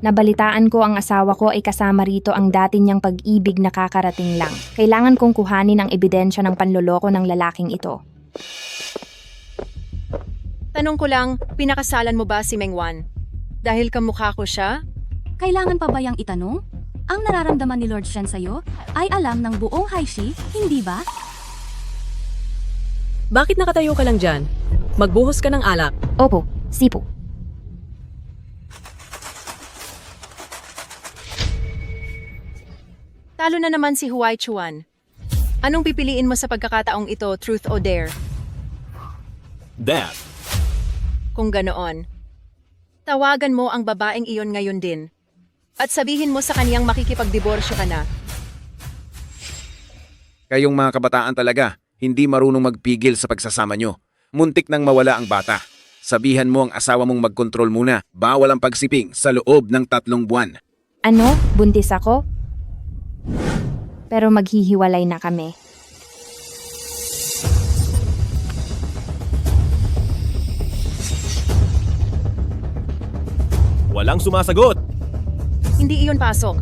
Nabalitaan ko ang asawa ko ay kasama rito ang dati niyang pag-ibig na kakarating lang. Kailangan kong kuhanin ang ebidensya ng panloloko ng lalaking ito. Tanong ko lang, pinakasalan mo ba si Mengwan? Dahil kamukha ko siya? Kailangan pa ba yang itanong? Ang nararamdaman ni Lord Shen sa'yo ay alam ng buong Haishi, hindi ba? Bakit nakatayo ka lang dyan? Magbuhos ka ng alak. Opo, sipo. Talo na naman si Huai Chuan. Anong pipiliin mo sa pagkakataong ito, truth o dare? Dad, Kung ganoon, tawagan mo ang babaeng iyon ngayon din. At sabihin mo sa kaniyang makikipagdiborsyo ka na. Kayong mga kabataan talaga, hindi marunong magpigil sa pagsasama nyo. Muntik nang mawala ang bata. Sabihan mo ang asawa mong magkontrol muna. Bawal ang pagsiping sa loob ng 3 buwan. Ano? Buntis ako? Pero maghihiwalay na kami. walang sumasagot. Hindi iyon pasok.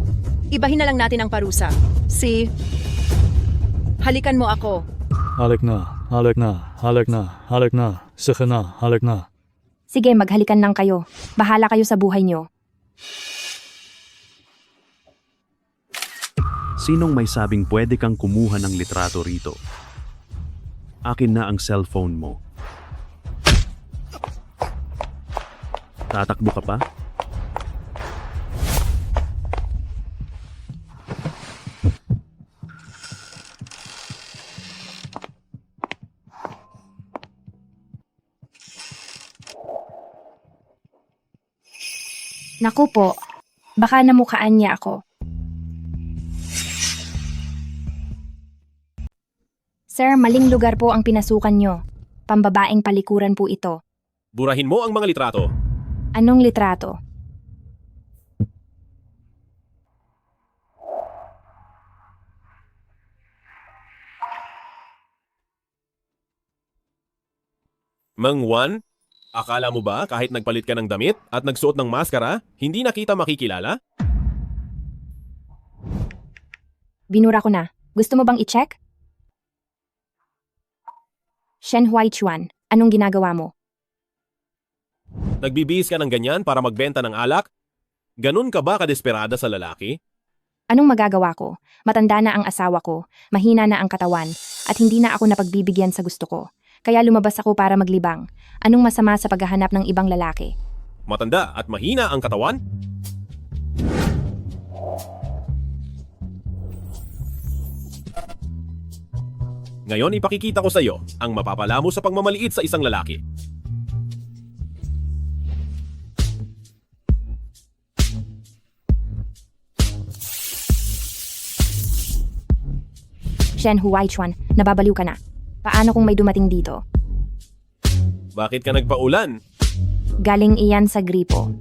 Ibahin na lang natin ang parusa. Halikan mo ako. Halik na, halik na, halik na, halik na, sige na, halik na. Sige, maghalikan lang kayo. Bahala kayo sa buhay nyo. Sinong may sabing pwede kang kumuha ng litrato rito? Akin na ang cellphone mo. Tatakbo ka pa? Naku po, baka namukhaan niya ako. Sir, maling lugar po ang pinasukan nyo. Pambabaeng palikuran po ito. Burahin mo ang mga litrato. Anong litrato? Mengwan, akala mo ba kahit nagpalit ka ng damit at nagsuot ng maskara, hindi na kita makikilala? Binura ko na. Gusto mo bang i-check? Shen Huaichuan, anong ginagawa mo? Nagbibihis ka ng ganyan para magbenta ng alak? Ganun ka ba kadesperada sa lalaki? Anong magagawa ko? Matanda na ang asawa ko, mahina na ang katawan, at hindi na ako napagbibigyan sa gusto ko. Kaya lumabas ako para maglibang. Anong masama sa paghahanap ng ibang lalaki? Matanda at mahina ang katawan? Ngayon ipakikita ko sa iyo ang mapapala mo sa pagmamaliit sa isang lalaki. Shen Huaichuan, nababaliw ka na. Paano kung may dumating dito? Bakit ka nagpaulan? Galing iyan sa gripo.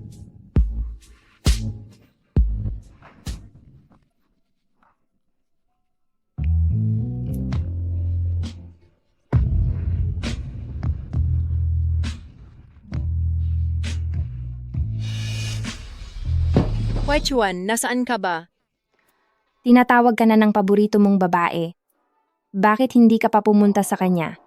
Huai Chuan, nasaan ka ba? Tinatawag ka na ng paborito mong babae. Bakit hindi ka pa pumunta sa kanya?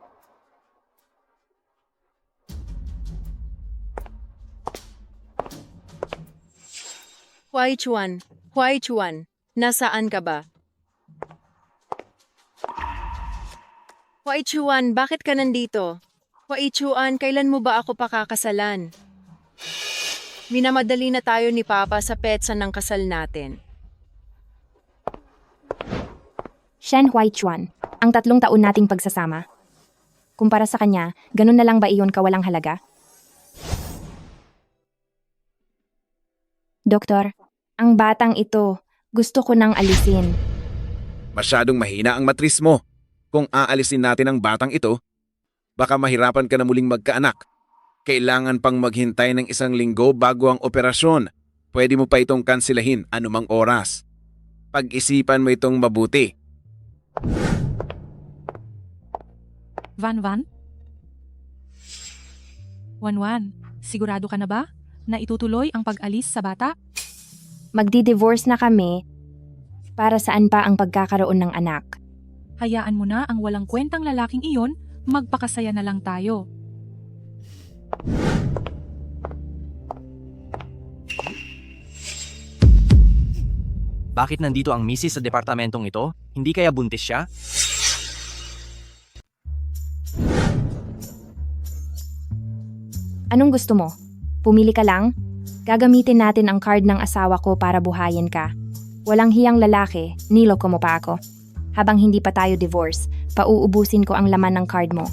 Huai Chuan, nasaan ka ba? Huai Chuan, bakit ka nandito? Huai Chuan, kailan mo ba ako pakakasalan? Minamadali na tayo ni Papa sa petsa ng kasal natin. Shen Huaichuan, ang 3 taon nating pagsasama. Kumpara sa kanya, ganun na lang ba iyon kawalang halaga? Doktor, ang batang ito, gusto ko nang alisin. Masyadong mahina ang matris mo. Kung aalisin natin ang batang ito, baka mahirapan ka na muling magkaanak. Kailangan pang maghintay ng 1 linggo bago ang operasyon. Pwede mo pa itong kansilahin anumang oras. Pag-isipan mo itong mabuti. Van? Wanwan, sigurado ka na ba na itutuloy ang pag-alis sa bata? Magdi-divorce na kami. Para saan pa ang pagkakaroon ng anak? Hayaan mo na ang walang kwentang lalaking iyon, magpakasaya na lang tayo. Bakit nandito ang misis sa departamentong ito? Hindi kaya buntis siya? Anong gusto mo? Pumili ka lang? Gagamitin natin ang card ng asawa ko para buhayin ka. Walang hiyang lalaki, niloko mo pa ako. Habang hindi pa tayo divorce, pauubusin ko ang laman ng card mo.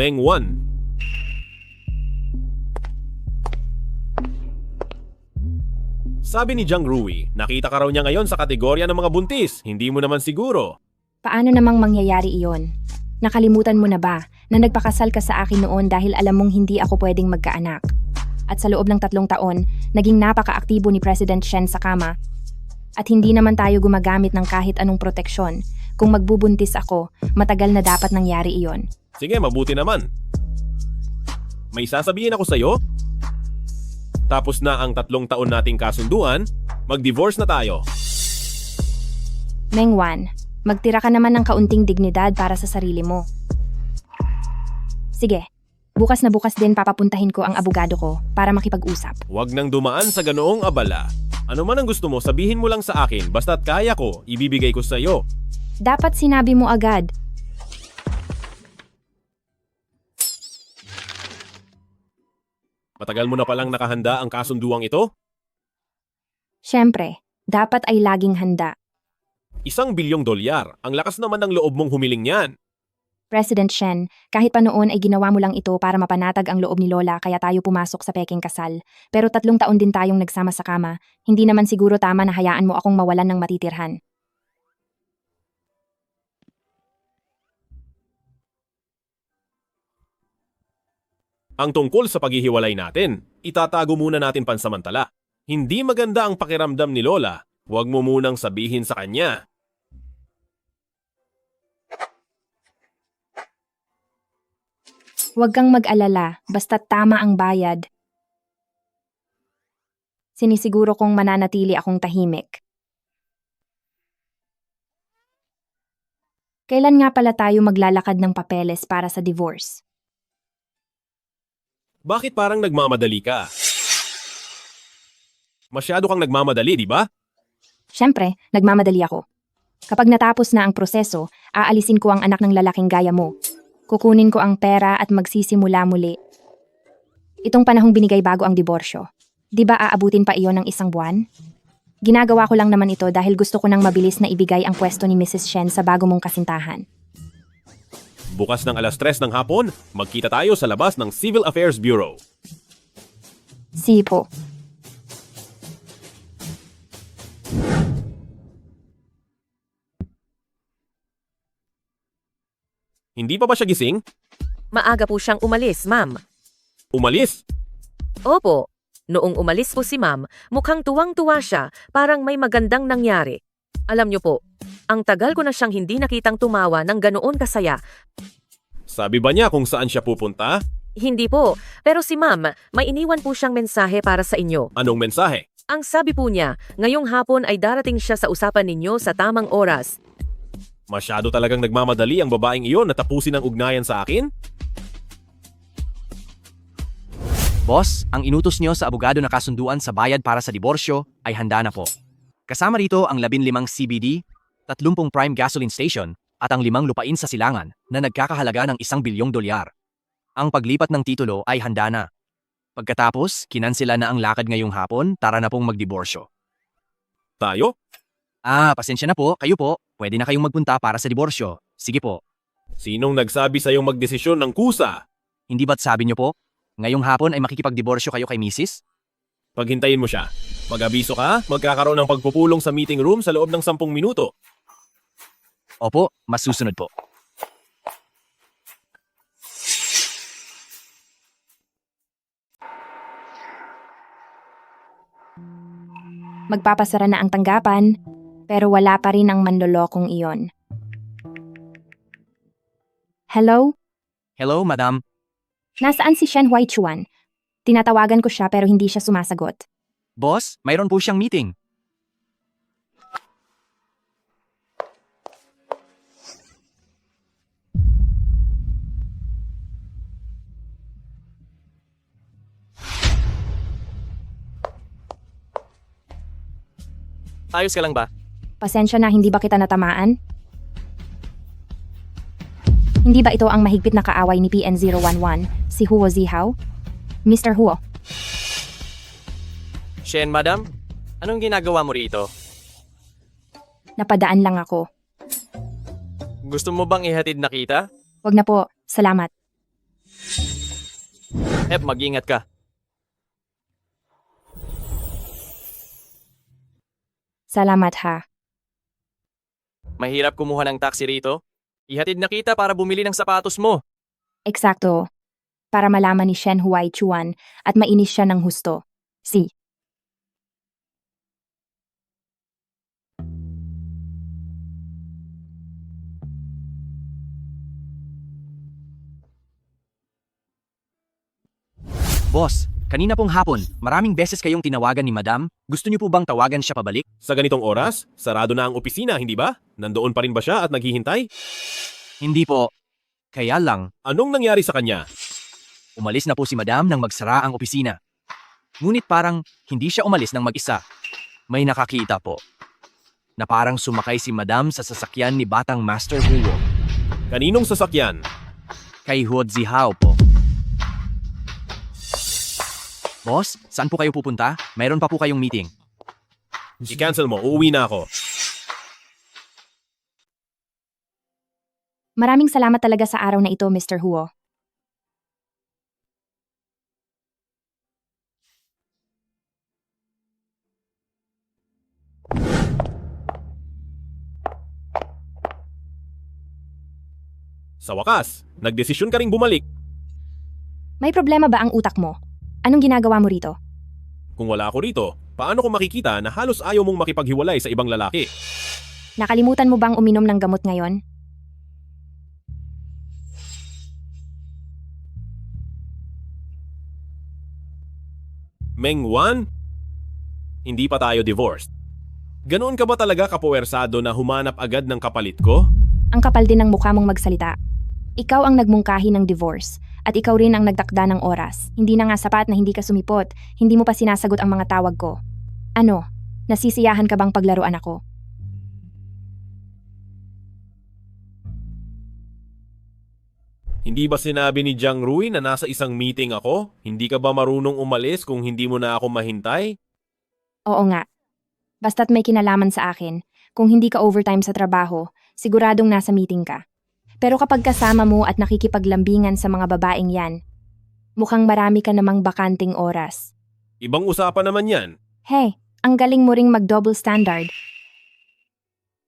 Meng 1. Sabi ni Jiang Rui, nakita ka raw niya ngayon sa kategorya ng mga buntis. Hindi mo naman siguro. Paano namang mangyayari iyon? Nakalimutan mo na ba na nagpakasal ka sa akin noon dahil alam mong hindi ako pwedeng magkaanak? At sa loob ng 3 taon, naging napaka-aktibo ni President Shen sa kama. At hindi naman tayo gumagamit ng kahit anong proteksyon. Kung magbubuntis ako, matagal na dapat nangyari iyon. Sige, mabuti naman. May sasabihin ako sa'yo. Tapos na ang 3 taon nating kasunduan, mag-divorce na tayo. Mengwan, magtira ka naman ng kaunting dignidad para sa sarili mo. Sige, bukas na bukas din papapuntahin ko ang abogado ko para makipag-usap. Huwag nang dumaan sa ganoong abala. Ano man ang gusto mo, sabihin mo lang sa akin. Basta't kaya ko, ibibigay ko sa'yo. Dapat sinabi mo agad. Matagal mo na palang nakahanda ang kasunduang ito? Siyempre, dapat ay laging handa. $1 bilyong. Ang lakas naman ng loob mong humiling niyan. President Shen, kahit pa noon ay ginawa mo lang ito para mapanatag ang loob ni Lola kaya tayo pumasok sa peking kasal. Pero 3 taon din tayong nagsama sa kama. Hindi naman siguro tama na hayaan mo akong mawalan ng matitirhan. Ang tungkol sa paghihiwalay natin, itatago muna natin pansamantala. Hindi maganda ang pakiramdam ni Lola. Huwag mo munang sabihin sa kanya. Huwag kang mag-alala, basta tama ang bayad. Sinisiguro kong mananatili akong tahimik. Kailan nga pala tayo maglalakad ng papeles para sa divorce? Bakit parang nagmamadali ka? Masyado kang nagmamadali, di ba? Siyempre, nagmamadali ako. Kapag natapos na ang proseso, aalisin ko ang anak ng lalaking gaya mo. Kukunin ko ang pera at magsisimula muli. Itong panahong binigay bago ang diborsyo. Di ba aabutin pa iyon ng 1 buwan? Ginagawa ko lang naman ito dahil gusto ko nang mabilis na ibigay ang pwesto ni Mrs. Shen sa bago mong kasintahan. Bukas ng 3:00 ng hapon, magkita tayo sa labas ng Civil Affairs Bureau. Sipo. Hindi pa ba siya gising? Maaga po siyang umalis, ma'am. Umalis? Opo. Noong umalis po si ma'am, mukhang tuwang-tuwa siya, parang may magandang nangyari. Alam niyo po, ang tagal ko na siyang hindi nakitang tumawa ng ganoon kasaya. Sabi ba niya kung saan siya pupunta? Hindi po, pero si ma'am, may iniwan po siyang mensahe para sa inyo. Anong mensahe? Ang sabi po niya, ngayong hapon ay darating siya sa usapan ninyo sa tamang oras. Masyado talagang nagmamadali ang babaeng iyon na tapusin ang ugnayan sa akin? Boss, ang inutos nyo sa abogado na kasunduan sa bayad para sa diborsyo ay handa na po. Kasama rito ang 15 CBD, 30 prime gasoline station, at ang 5 lupain sa silangan na nagkakahalaga ng $1 bilyong. Ang paglipat ng titulo ay handa na. Pagkatapos, kinansela na ang lakad ngayong hapon, tara na pong magdiborsyo. Tayo? Pasensya na po, kayo po. Pwede na kayong magpunta para sa diborsyo. Sige po. Sinong nagsabi sa'yong magdesisyon ng kusa? Hindi ba't sabi nyo po? Ngayong hapon ay makikipagdiborsyo kayo kay Mrs.? Paghintayin mo siya. Mag-abiso ka, magkakaroon ng pagpupulong sa meeting room sa loob ng 10 minuto. Opo, masusunod po. Magpapasara na ang tanggapan, pero wala pa rin ang manlolokong iyon. Hello? Hello, madam. Nasaan si Shen Huaichuan? Tinatawagan ko siya pero hindi siya sumasagot. Boss, mayroon po siyang meeting. Ayos ka lang ba? Pasensya na, hindi ba kita natamaan? Hindi ba ito ang mahigpit na kaaway ni PN011, si Huo Zihao? Mr. Huo, Shen, madam? Anong ginagawa mo rito? napadaan lang ako. Gusto mo bang ihatid na kita? Wag na po, salamat. Mag-ingat ka. Salamat ha. Mahirap kumuha ng taxi rito. Ihatid na kita para bumili ng sapatos mo. Eksakto. Para malaman ni Shen Huaichuan at mainis siya ng husto. Si. Boss, kanina pong hapon, maraming beses kayong tinawagan ni madam. Gusto niyo po bang tawagan siya pabalik? Sa ganitong oras, sarado na ang opisina, hindi ba? Nandoon pa rin ba siya at naghihintay? Hindi po. Kaya lang, Anong nangyari sa kanya? umalis na po si madam nang magsara ang opisina. Ngunit parang hindi siya umalis ng mag-isa. May nakakita po na parang sumakay si madam sa sasakyan ni Batang Master Huo. Kaninong sasakyan? Kay Huo Zihao po. Boss, saan po kayo pupunta? Mayroon pa po kayong meeting. I-cancel mo, uuwi na ako. Maraming salamat talaga sa araw na ito, Mr. Huo. Sa wakas, nagdesisyon ka ring bumalik. May problema ba ang utak mo? Anong ginagawa mo rito? Kung wala ako rito, paano ko makikita na halos ayaw mong makipaghiwalay sa ibang lalaki? Nakalimutan mo bang uminom ng gamot ngayon? Meng Wan? Hindi pa tayo divorced. Ganoon ka ba talaga kapuwersado na humanap agad ng kapalit ko? Ang kapal din ng mukha mong magsalita. Ikaw ang nagmungkahi ng divorce at ikaw rin ang nagtakda ng oras. Hindi na nga sapat na hindi ka sumipot, hindi mo pa sinasagot ang mga tawag ko. Ano? Nasisiyahan ka bang paglaruan ako? Hindi ba sinabi ni Jiang Rui na nasa isang meeting ako? Hindi ka ba marunong umalis kung hindi mo na ako mahintay? Oo nga. Basta't may kinalaman sa akin, kung hindi ka overtime sa trabaho, siguradong nasa meeting ka. Pero kapag kasama mo at nakikipaglambingan sa mga babaeng yan, mukhang marami ka namang bakanting oras. Ibang usapan naman yan. Hey, ang galing mo ring mag-double standard.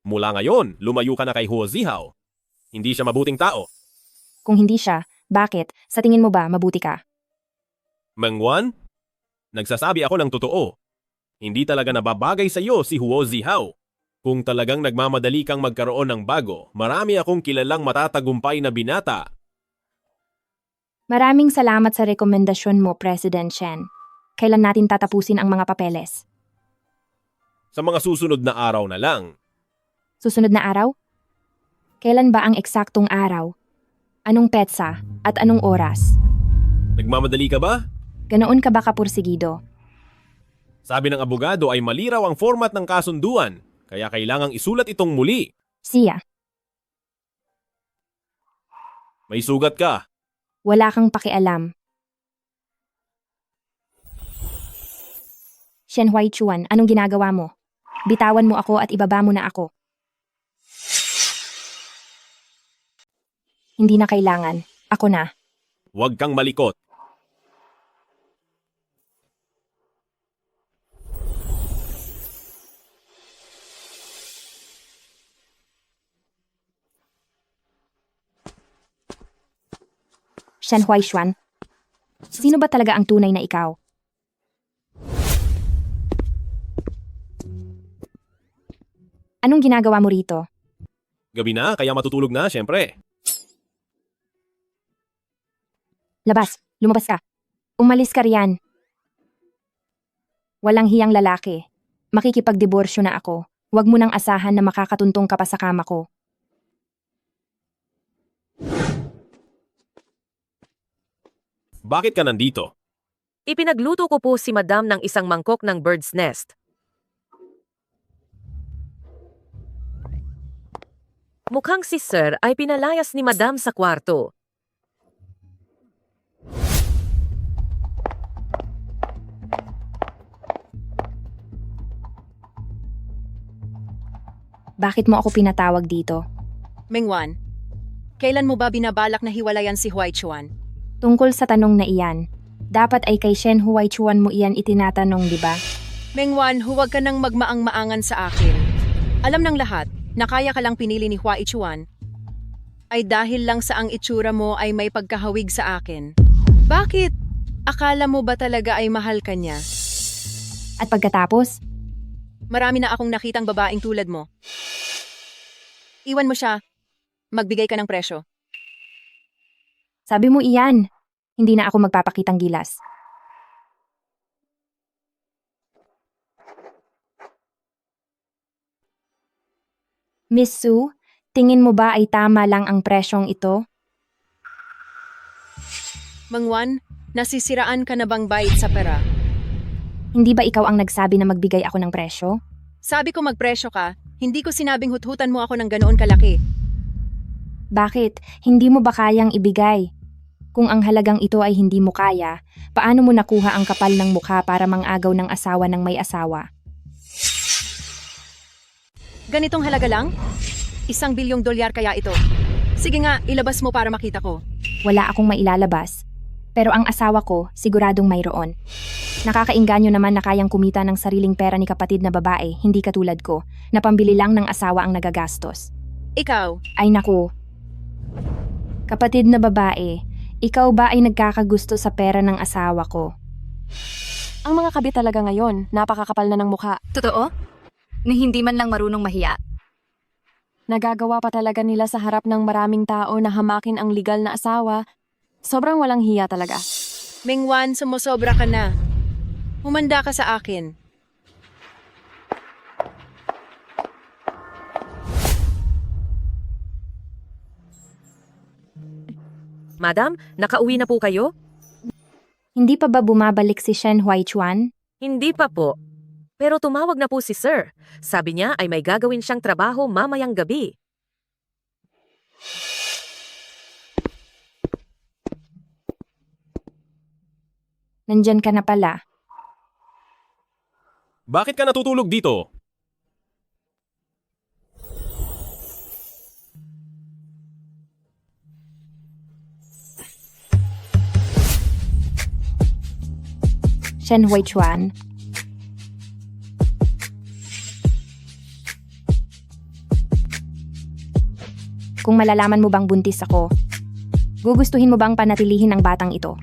Mula ngayon, lumayo ka na kay Huo Zihao. Hindi siya mabuting tao. Kung hindi siya, bakit? Sa tingin mo ba mabuti ka? Meng Wan? Nagsasabi ako ng totoo. Hindi talaga nababagay sa iyo si Huo Zihao. Kung talagang nagmamadali kang magkaroon ng bago, marami akong kilalang matatagumpay na binata. Maraming salamat sa rekomendasyon mo, President Shen. Kailan natin tatapusin ang mga papeles? Sa mga susunod na araw na lang. Susunod na araw? Kailan ba ang eksaktong araw? Anong petsa at anong oras? Nagmamadali ka ba? Ganoon ka ba kapursigido? Sabi ng abogado ay maliraw ang format ng kasunduan, kaya kailangang isulat itong muli. Siya, May sugat ka. wala kang pakialam. Shen Huaichuan, anong ginagawa mo? Bitawan mo ako at ibaba mo na ako. Hindi na kailangan. Ako na. Huwag kang malikot. Shen Huaishuan, sino ba talaga ang tunay na ikaw? Anong ginagawa mo rito? Gabi na, kaya matutulog na, syempre. Labas, lumabas ka. Umalis ka riyan. Walang hiyang lalaki. Makikipagdiborsyo na ako. Huwag mo nang asahan na makakatuntong ka pa sa kama ko. Bakit ka nandito? Ipinagluto ko po si Madam ng isang mangkok ng bird's nest. Mukhang si Sir ay pinalayas ni Madam sa kwarto. Bakit mo ako pinatawag dito? Mengwan, kailan mo ba binabalak na hiwalayan si Huaichuan? Tungkol sa tanong na iyan, dapat ay kay Shen Huaichuan mo iyan itinatanong, di ba? Mengwan, huwag ka nang magmaang-maangan sa akin. Alam ng lahat na kaya ka lang pinili ni Huaichuan ay dahil lang sa ang itsura mo ay may pagkahawig sa akin. Bakit? Akala mo ba talaga ay mahal ka niya? At pagkatapos, Marami na akong nakitang babaeng tulad mo. Iwan mo siya. Magbigay ka ng presyo. sabi mo iyan, hindi na ako magpapakitang gilas. Miss Sue, tingin mo ba ay tama lang ang presyong ito? Mangwan, nasisiraan ka na bang bayad sa pera? Hindi ba ikaw ang nagsabi na magbigay ako ng presyo? Sabi ko magpresyo ka, hindi ko sinabing huthutan mo ako ng ganoon kalaki. Bakit? Hindi mo ba kayang ibigay? Kung ang halagang ito ay hindi mo kaya, paano mo nakuha ang kapal ng mukha para mangagaw ng asawa ng may asawa? Ganitong halaga lang? $1 bilyong kaya ito. Sige nga, ilabas mo para makita ko. Wala akong mailalabas. Pero ang asawa ko, siguradong mayroon. Nakakainganyo naman na kayang kumita ng sariling pera ni kapatid na babae, hindi katulad ko, na pambili lang ng asawa ang nagagastos. Ikaw, Ay naku. Kapatid na babae, ikaw ba ay nagkakagusto sa pera ng asawa ko? Ang mga kabit talaga ngayon, napakakapal na ng mukha. Totoo? Na hindi man lang marunong mahiya. Nagagawa pa talaga nila sa harap ng maraming tao na hamakin ang legal na asawa. Sobrang walang hiya talaga. Mengwan, sumusobra ka na. Humanda ka sa akin. Madam, nakauwi na po kayo? Hindi pa ba bumabalik si Shen Huaichuan? Hindi pa po. Pero tumawag na po si Sir. Sabi niya ay may gagawin siyang trabaho mamayang gabi. Nandyan ka na pala. Bakit ka natutulog dito? Shen Huaichuan. Kung malalaman mo bang buntis ako, gugustuhin mo bang panatilihin ang batang ito?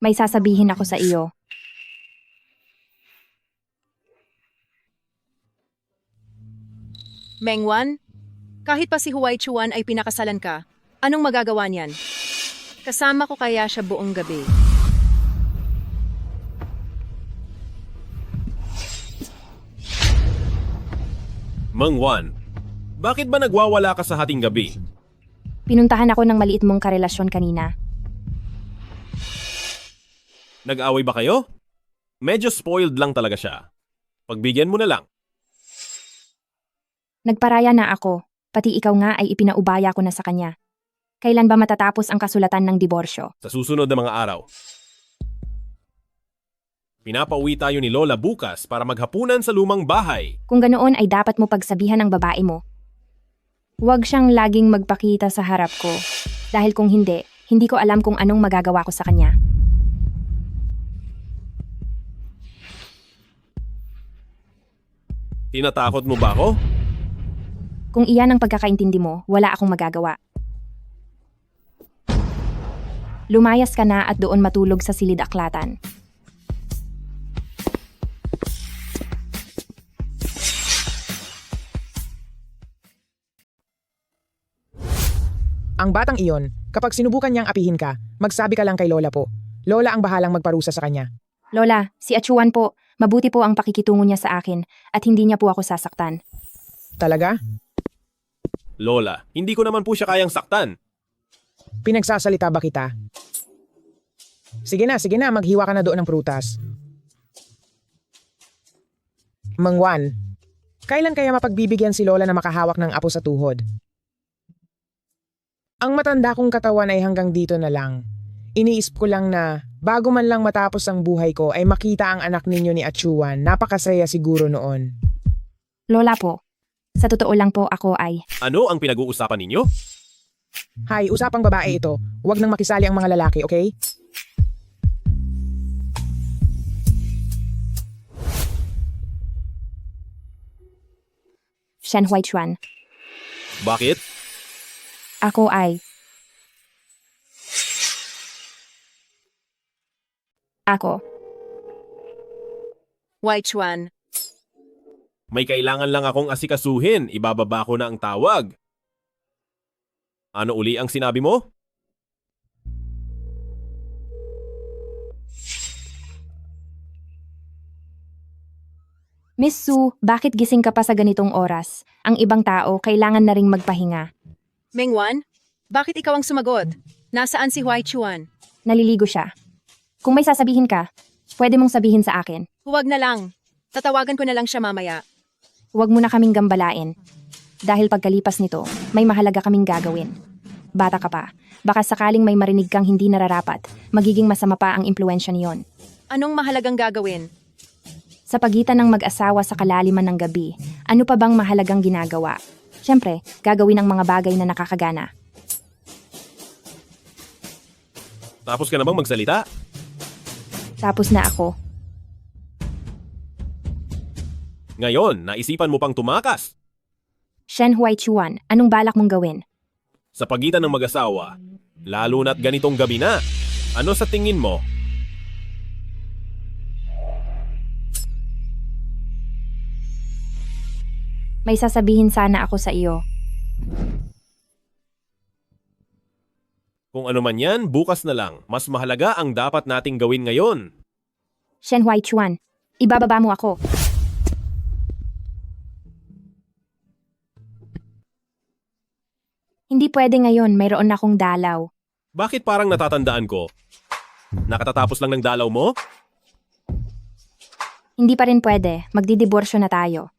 May sasabihin ako sa iyo. Mengwan, kahit pa si Huaichuan ay pinakasalan ka, anong magagawa niyan? Kasama ko kaya siya buong gabi. Mengwan, bakit ba nagwawala ka sa hating gabi? Pinuntahan ako ng maliit mong karelasyon kanina. Nag-away ba kayo? Medyo spoiled lang talaga siya. Pagbigyan mo na lang. Nagparaya na ako, pati ikaw nga ay ipinaubaya ko na sa kanya. Kailan ba matatapos ang kasulatan ng diborsyo? Sa susunod na mga araw. Pinapauwi tayo ni Lola bukas para maghapunan sa lumang bahay. Kung ganoon ay dapat mo pagsabihan ng babae mo. Huwag siyang laging magpakita sa harap ko. Dahil kung hindi, hindi ko alam kung anong magagawa ko sa kanya. Tinatakot mo ba ako? Kung iyan ang pagkakaintindi mo, wala akong magagawa. Lumayas ka na at doon matulog sa silid-aklatan. Ang batang iyon, kapag sinubukan niyang apihin ka, magsabi ka lang kay Lola po. Lola ang bahalang magparusa sa kanya. Lola, si Achuan po, mabuti po ang pakikitungo niya sa akin at hindi niya po ako sasaktan. Talaga? Lola, hindi ko naman po siya kayang saktan. Pinagsasalita ba kita? Sige na, maghiwa ka na doon ng prutas. Mang Juan, kailan kaya mapagbibigyan si Lola na makahawak ng apo sa tuhod? Ang matanda kong katawan ay hanggang dito na lang. Iniisip ko lang na bago man lang matapos ang buhay ko ay makita ang anak ninyo ni Achuan. Napakasaya siguro noon. Lola po, sa totoo lang po ako ay... Ano ang pinag-uusapan ninyo? Hay, usapang babae ito. Huwag nang makisali ang mga lalaki, okay? Shen Huaichuan, Bakit? ako ay... Ako. Huaichuan, May kailangan lang akong asikasuhin. Ibababa ko na ang tawag. Ano uli ang sinabi mo? Miss Su, bakit gising ka pa sa ganitong oras? Ang ibang tao kailangan na ring magpahinga. Mengwan, bakit ikaw ang sumagot? Nasaan si Huaichuan? Naliligo siya. Kung may sasabihin ka, pwede mong sabihin sa akin. Huwag na lang. Tatawagan ko na lang siya mamaya. Huwag mo na kaming gambalain. Dahil pagkalipas nito, may mahalaga kaming gagawin. Bata ka pa. Baka sakaling may marinig kang hindi nararapat, magiging masama pa ang impluensya niyon. Anong mahalagang gagawin? Sa pagitan ng mag-asawa sa kalaliman ng gabi, ano pa bang mahalagang ginagawa? Siyempre, gagawin ang mga bagay na nakakagana. Tapos ka na bang magsalita? Tapos na ako. Ngayon, naisipan mo pang tumakas. Shen Huaichuan, anong balak mong gawin? Sa pagitan ng mag-asawa, lalo na't ganitong gabi na. Ano sa tingin mo? May sasabihin sana ako sa iyo. Kung ano man yan, bukas na lang. Mas mahalaga ang dapat nating gawin ngayon. Shen Huaichuan, ibababa mo ako. Hindi pwede ngayon, mayroon akong dalaw. Bakit parang natatandaan ko? Nakatatapos lang ng dalaw mo? Hindi pa rin pwede, magdidiborsyo na tayo.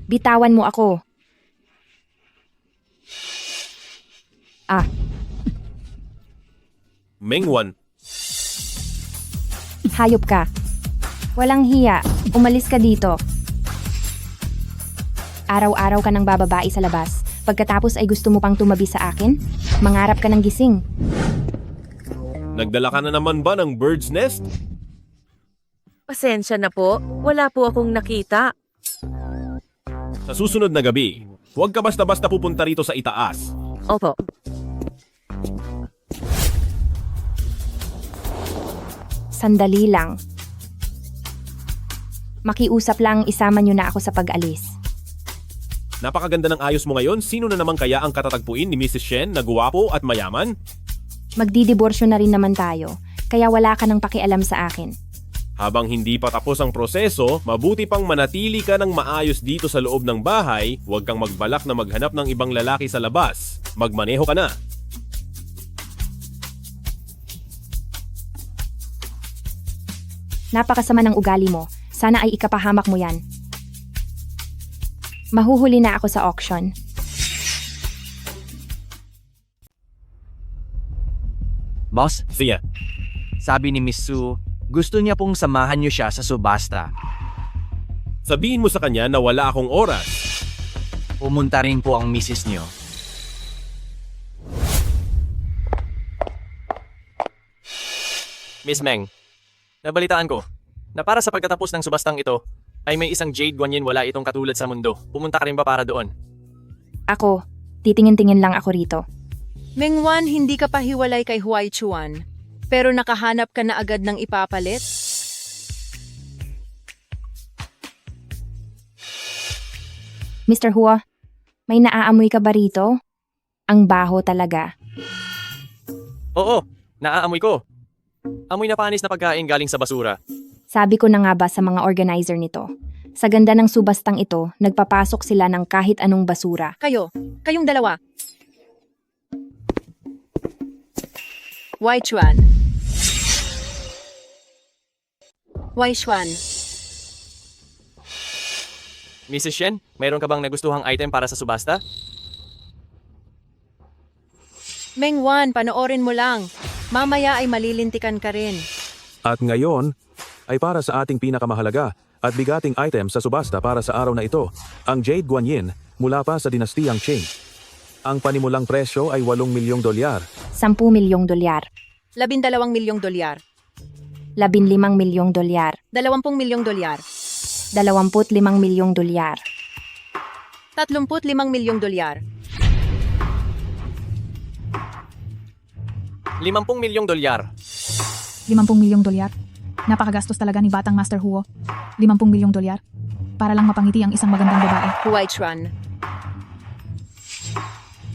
Bitawan mo ako. Mengwan, Hayop ka. Walang hiya, umalis ka dito. Araw-araw ka nang bababae sa labas. Pagkatapos ay gusto mo pang tumabi sa akin? Mangarap ka ng gising. nagdala ka na naman ba ng bird's nest? Pasensya na po, wala po akong nakita. Sa susunod na gabi, huwag ka basta-basta pupunta rito sa itaas. Opo. Sandali lang. Makiusap lang, isama niyo na ako sa pag-alis. Napakaganda ng ayos mo ngayon. Sino na naman kaya ang katatagpuin ni Mrs. Shen na guwapo at mayaman? Magdidiborsyo na rin naman tayo, kaya wala ka nang pakialam sa akin. Habang hindi pa tapos ang proseso, mabuti pang manatili ka ng maayos dito sa loob ng bahay. Huwag kang magbalak na maghanap ng ibang lalaki sa labas. Magmaneho ka na. Napakasama ng ugali mo. Sana ay ikapahamak mo yan. Mahuhuli na ako sa auction. Boss, Siya, sabi ni Miss Sue, gusto niya pong samahan niyo siya sa subasta. sabihin mo sa kanya na wala akong oras. Pumunta rin po ang misis niyo. Miss Meng, nabalitaan ko na para sa pagtatapos ng subastang ito ay may isang Jade Guanyin wala itong katulad sa mundo. Pumunta ka rin ba para doon? Ako, titingin-tingin lang ako rito. Mengwan, hindi ka pa hiwalay kay Huai Chuan, pero nakahanap ka na agad ng ipapalit? Mr. Hua, may naaamoy ka ba rito? Ang baho talaga. Oo, naaamoy ko. Amoy na panis na pagkain galing sa basura. Sabi ko na nga ba sa mga organizer nito, sa ganda ng subastang ito, nagpapasok sila ng kahit anong basura. Kayong dalawa. Wai Chuan. Wai Chuan. Mrs. Shen, mayroon ka bang nagustuhang item para sa subasta? Mengwan, panoorin mo lang. Mamaya ay malilintikan ka rin. At ngayon, ay para sa ating pinakamahalaga at bigating item sa subasta para sa araw na ito, ang Jade Guanyin mula pa sa dinastiyang Qing. Ang panimulang presyo ay 8 milyong dolyar. 10 milyong dolyar. 12 milyong dolyar. 15 milyong dolyar. 20 milyong dolyar. 25 milyong dolyar. 35 milyong dolyar. 50 milyong dolyar. 50 milyong dolyar. Napakagastos talaga ni Batang Master Huo. 50 milyong dolyar. Para lang mapangiti ang isang magandang babae. Huai Chuan.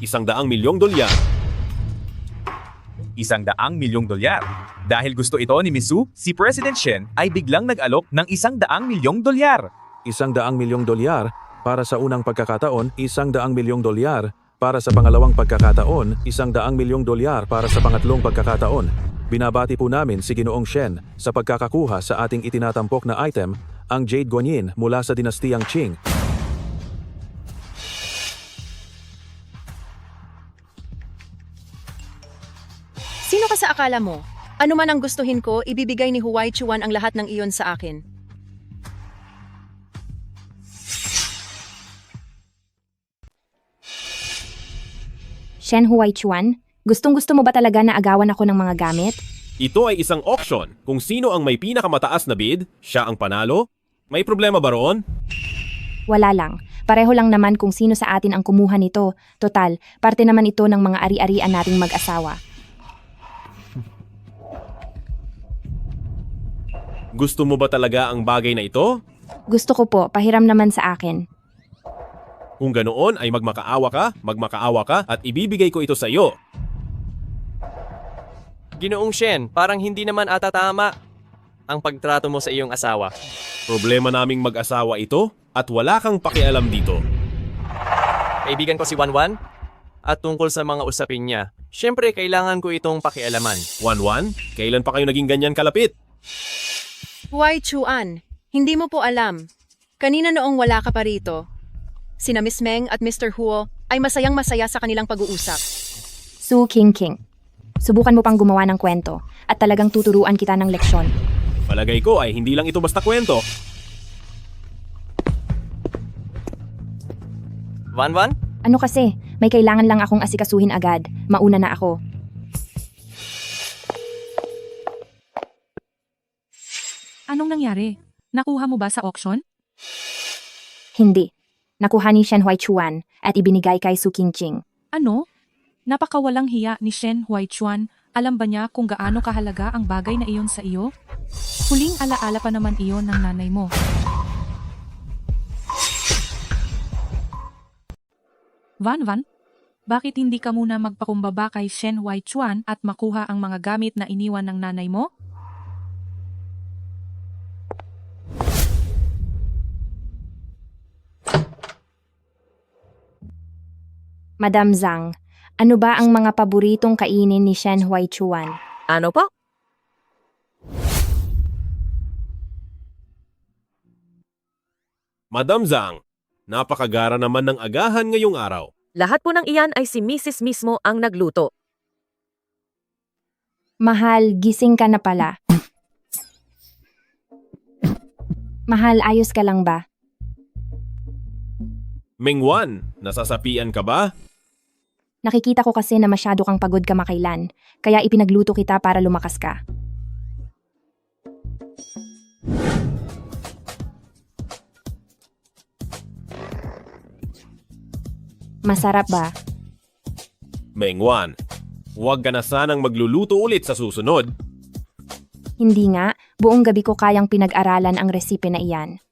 100 milyong dolyar. 100 milyong dolyar. Dahil gusto ito ni Miss Sue, si President Shen ay biglang nag-alok ng 100 milyong dolyar. 100 milyong dolyar para sa unang pagkakataon, 100 milyong dolyar para sa pangalawang pagkakataon, 100 milyong dolyar para sa pangatlong pagkakataon. Binabati po namin si Ginoong Shen sa pagkakakuha sa ating itinatampok na item, ang Jade Guanyin mula sa dinastiyang Qing. Sino ka sa akala mo? Ano man ang gustuhin ko, ibibigay ni Huai Chuan ang lahat ng iyon sa akin. Shen Huai Chuan, gustong-gusto mo ba talaga na agawan ako ng mga gamit? Ito ay isang auction. Kung sino ang may pinakamataas na bid, siya ang panalo. May problema ba roon? Wala lang. Pareho lang naman kung sino sa atin ang kumuha nito. Total, parte naman ito ng mga ari-arian nating mag-asawa. Gusto mo ba talaga ang bagay na ito? Gusto ko po, pahiram naman sa akin. Kung ganoon ay magmakaawa ka at ibibigay ko ito sa iyo. Ginoong Shen, parang hindi naman ata tama ang pagtrato mo sa iyong asawa. Problema naming mag-asawa ito at wala kang pakialam dito. Kaibigan ko si Wanwan at tungkol sa mga usapin niya, syempre kailangan ko itong pakialaman. Wanwan, kailan pa kayo naging ganyan kalapit? Huai Chuan, hindi mo po alam. Kanina noong wala ka pa rito, sina Miss Meng at Mr. Huo ay masayang-masaya sa kanilang pag-uusap. Su King King. Subukan mo pang gumawa ng kwento at talagang tuturuan kita ng leksyon. Palagay ko ay hindi lang ito basta kwento. Wanwan? Ano kasi, may kailangan lang akong asikasuhin agad. Mauna na ako. Anong nangyari? Nakuha mo ba sa auction? Hindi. Nakuha ni Shen Huai Chuan at ibinigay kay Su Qingqing. Ano? Napakawalang hiya ni Shen Huai Chuan. Alam ba niya kung gaano kahalaga ang bagay na iyon sa iyo? Huling alaala pa naman iyon ng nanay mo. Van, bakit hindi ka muna magpakumbaba kay Shen Huai Chuan at makuha ang mga gamit na iniwan ng nanay mo? Madam Zhang, ano ba ang mga paboritong kainin ni Shen Huai Chuan? Ano po? Madam Zhang, napakagara naman ng agahan ngayong araw. Lahat po ng iyan ay si Mrs. mismo ang nagluto. Mahal, gising ka na pala. Mahal, ayos ka lang ba? Mengwan, nasasapian ka ba? Nakikita ko kasi na masyado kang pagod kamakailan, kaya ipinagluto kita para lumakas ka. Masarap ba? Mengwan, huwag ka na sanang magluluto ulit sa susunod. Hindi nga, buong gabi ko kayang pinag-aralan ang resipe na iyan.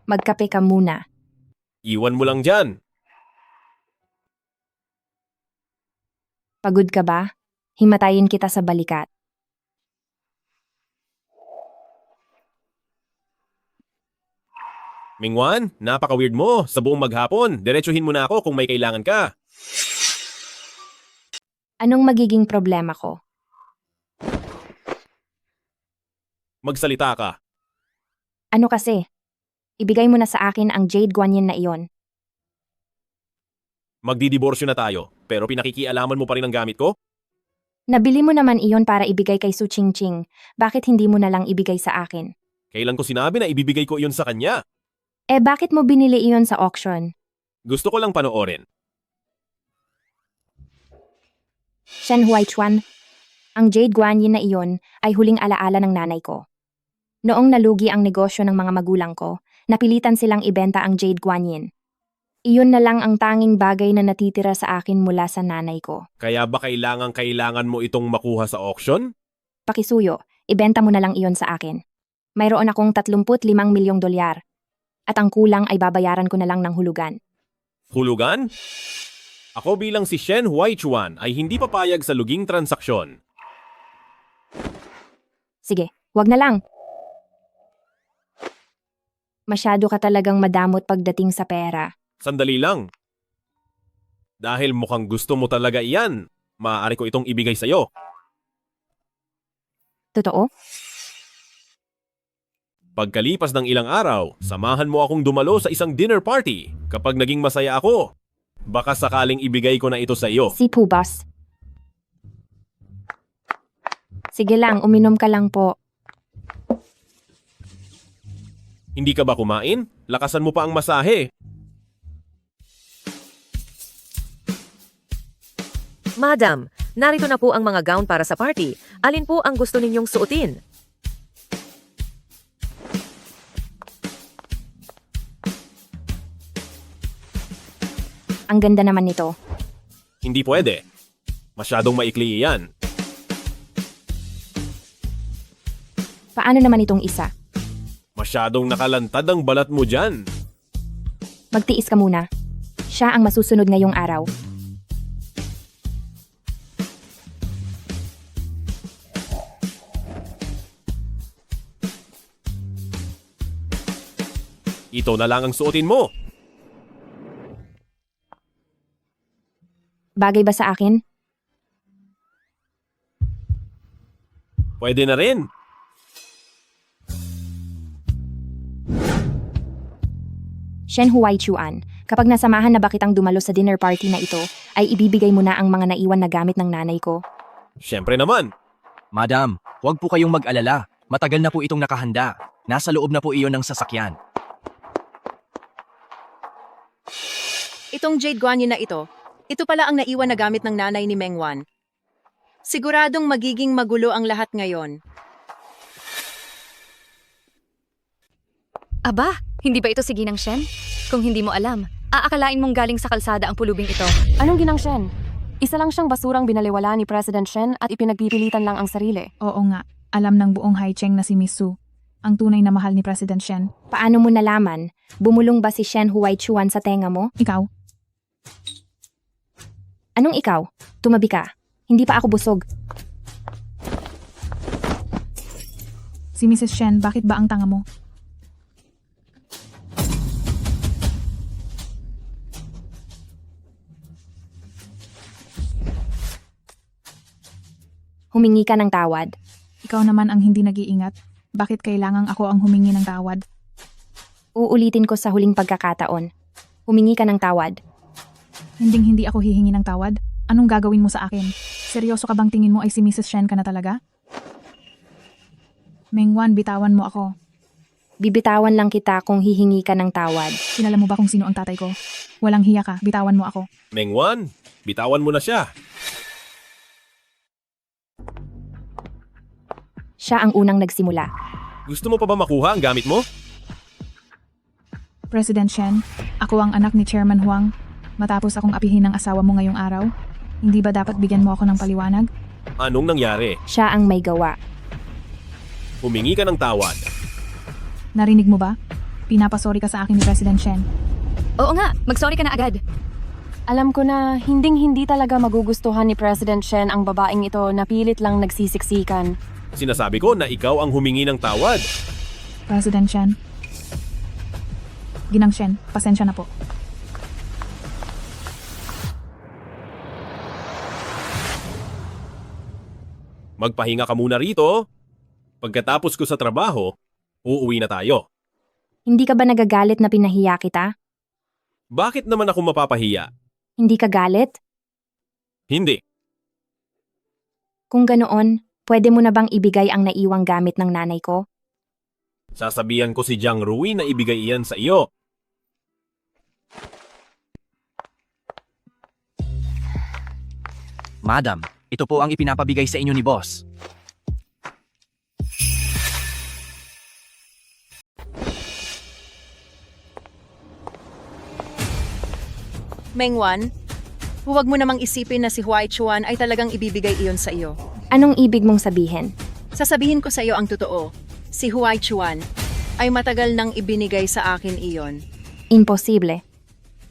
Magkape ka muna. Iwan mo lang dyan. Pagod ka ba? Himatayin kita sa balikat. Mingwan, napaka-weird mo. Sa buong maghapon, diretsuhin mo na ako kung may kailangan ka. Anong magiging problema ko? Magsalita ka. Ano kasi? Ibigay mo na sa akin ang Jade Guanyin na iyon. Magdidiborsyo na tayo, pero pinakikialaman mo pa rin ang gamit ko? Nabili mo naman iyon para ibigay kay Su Ching. Bakit hindi mo na lang ibigay sa akin? Kailan ko sinabi na ibibigay ko iyon sa kanya? Eh bakit mo binili iyon sa auction? Gusto ko lang panoorin. Shen Huaichuan, ang Jade Guanyin na iyon ay huling alaala ng nanay ko. Noong nalugi ang negosyo ng mga magulang ko, napilitan silang ibenta ang Jade Guanyin. Iyon na lang ang tanging bagay na natitira sa akin mula sa nanay ko. Kaya ba kailangan mo itong makuha sa auction? Pakisuyo, ibenta mo na lang iyon sa akin. Mayroon akong 35 milyong dolyar. At ang kulang ay babayaran ko na lang ng hulugan. Hulugan? Ako bilang si Shen Huaichuan ay hindi papayag sa luging transaksyon. Sige, wag na lang. Masyado ka talagang madamot pagdating sa pera. Sandali lang. Dahil mukhang gusto mo talaga iyan, maaari ko itong ibigay sa'yo. Totoo? Pagkalipas ng ilang araw, samahan mo akong dumalo sa isang dinner party. Kapag naging masaya ako, baka sakaling ibigay ko na ito sa iyo. Si Pubas. Sige lang, uminom ka lang po. Hindi ka ba kumain? Lakasan mo pa ang masahe. Madam, narito na po ang mga gown para sa party. Alin po ang gusto ninyong suotin? Ang ganda naman nito. Hindi pwede. Masyadong maikli iyan. Paano naman itong isa? Masyadong nakalantad ang balat mo dyan. Magtiis ka muna. Siya ang masusunod ngayong araw. Ito na lang ang suotin mo. Bagay ba sa akin? Pwede na rin. Shen Huaichuan, kapag nasamahan na ba kitang dumalo sa dinner party na ito, ay ibibigay mo na ang mga naiwan na gamit ng nanay ko. Siyempre naman. Madam, huwag po kayong mag-alala. Matagal na po itong nakahanda. Nasa loob na po iyon ng sasakyan. Itong Jade Guanyin na ito pala ang naiwan na gamit ng nanay ni Mengwan. Siguradong magiging magulo ang lahat ngayon. Aba, hindi ba ito si Ginang Shen? Kung hindi mo alam, aakalain mong galing sa kalsada ang pulubing ito. Anong Ginang Shen? Isa lang siyang basurang binaliwala ni President Shen at ipinagpipilitan lang ang sarili. Oo nga, alam ng buong Haicheng na si Miss Su, ang tunay na mahal ni President Shen. Paano mo nalaman? Bumulong ba si Shen Huaichuan sa tenga mo? Ikaw? Anong ikaw? Tumabi ka. Hindi pa ako busog. Si Mrs. Shen, bakit ba ang tanga mo? Humingi ka ng tawad. Ikaw naman ang hindi nag-iingat. Bakit kailangang ako ang humingi ng tawad? Uulitin ko sa huling pagkakataon. Humingi ka ng tawad. Hindi ako hihingi ng tawad. Anong gagawin mo sa akin? Seryoso ka bang tingin mo ay si Mrs. Shen ka na talaga? Mengwan, bitawan mo ako. Bibitawan lang kita kung hihingi ka ng tawad. Kilala mo ba kung sino ang tatay ko? Walang hiya ka, bitawan mo ako. Mengwan, bitawan mo na siya. Siya ang unang nagsimula. Gusto mo pa ba makuha ang gamit mo? President Shen, ako ang anak ni Chairman Huang. Matapos akong apihin ng asawa mo ngayong araw, hindi ba dapat bigyan mo ako ng paliwanag? Anong nangyari? Siya ang may gawa. Humingi ka ng tawad. Narinig mo ba? Pinapasori ka sa akin ni President Shen. Oo nga, mag-sorry ka na agad. Alam ko na hindi talaga magugustuhan ni President Shen ang babaeng ito na pilit lang nagsisiksikan. Sinasabi ko na ikaw ang humingi ng tawad. President Shen. Ginang Shen, pasensya na po. Magpahinga ka muna rito. Pagkatapos ko sa trabaho, uuwi na tayo. Hindi ka ba nagagalit na pinahiya kita? Bakit naman ako mapapahiya? Hindi ka galit? Hindi. Kung ganoon, pwede mo na bang ibigay ang naiwang gamit ng nanay ko? Sasabihan ko si Jiang Rui na ibigay iyan sa iyo. Madam, ito po ang ipinapabigay sa inyo ni boss. Mengwan, huwag mo namang isipin na si Huai Chuan ay talagang ibibigay iyon sa iyo. Anong ibig mong sabihin? Sasabihin ko sa iyo ang totoo. Si Huai Chuan ay matagal nang ibinigay sa akin iyon. Imposible.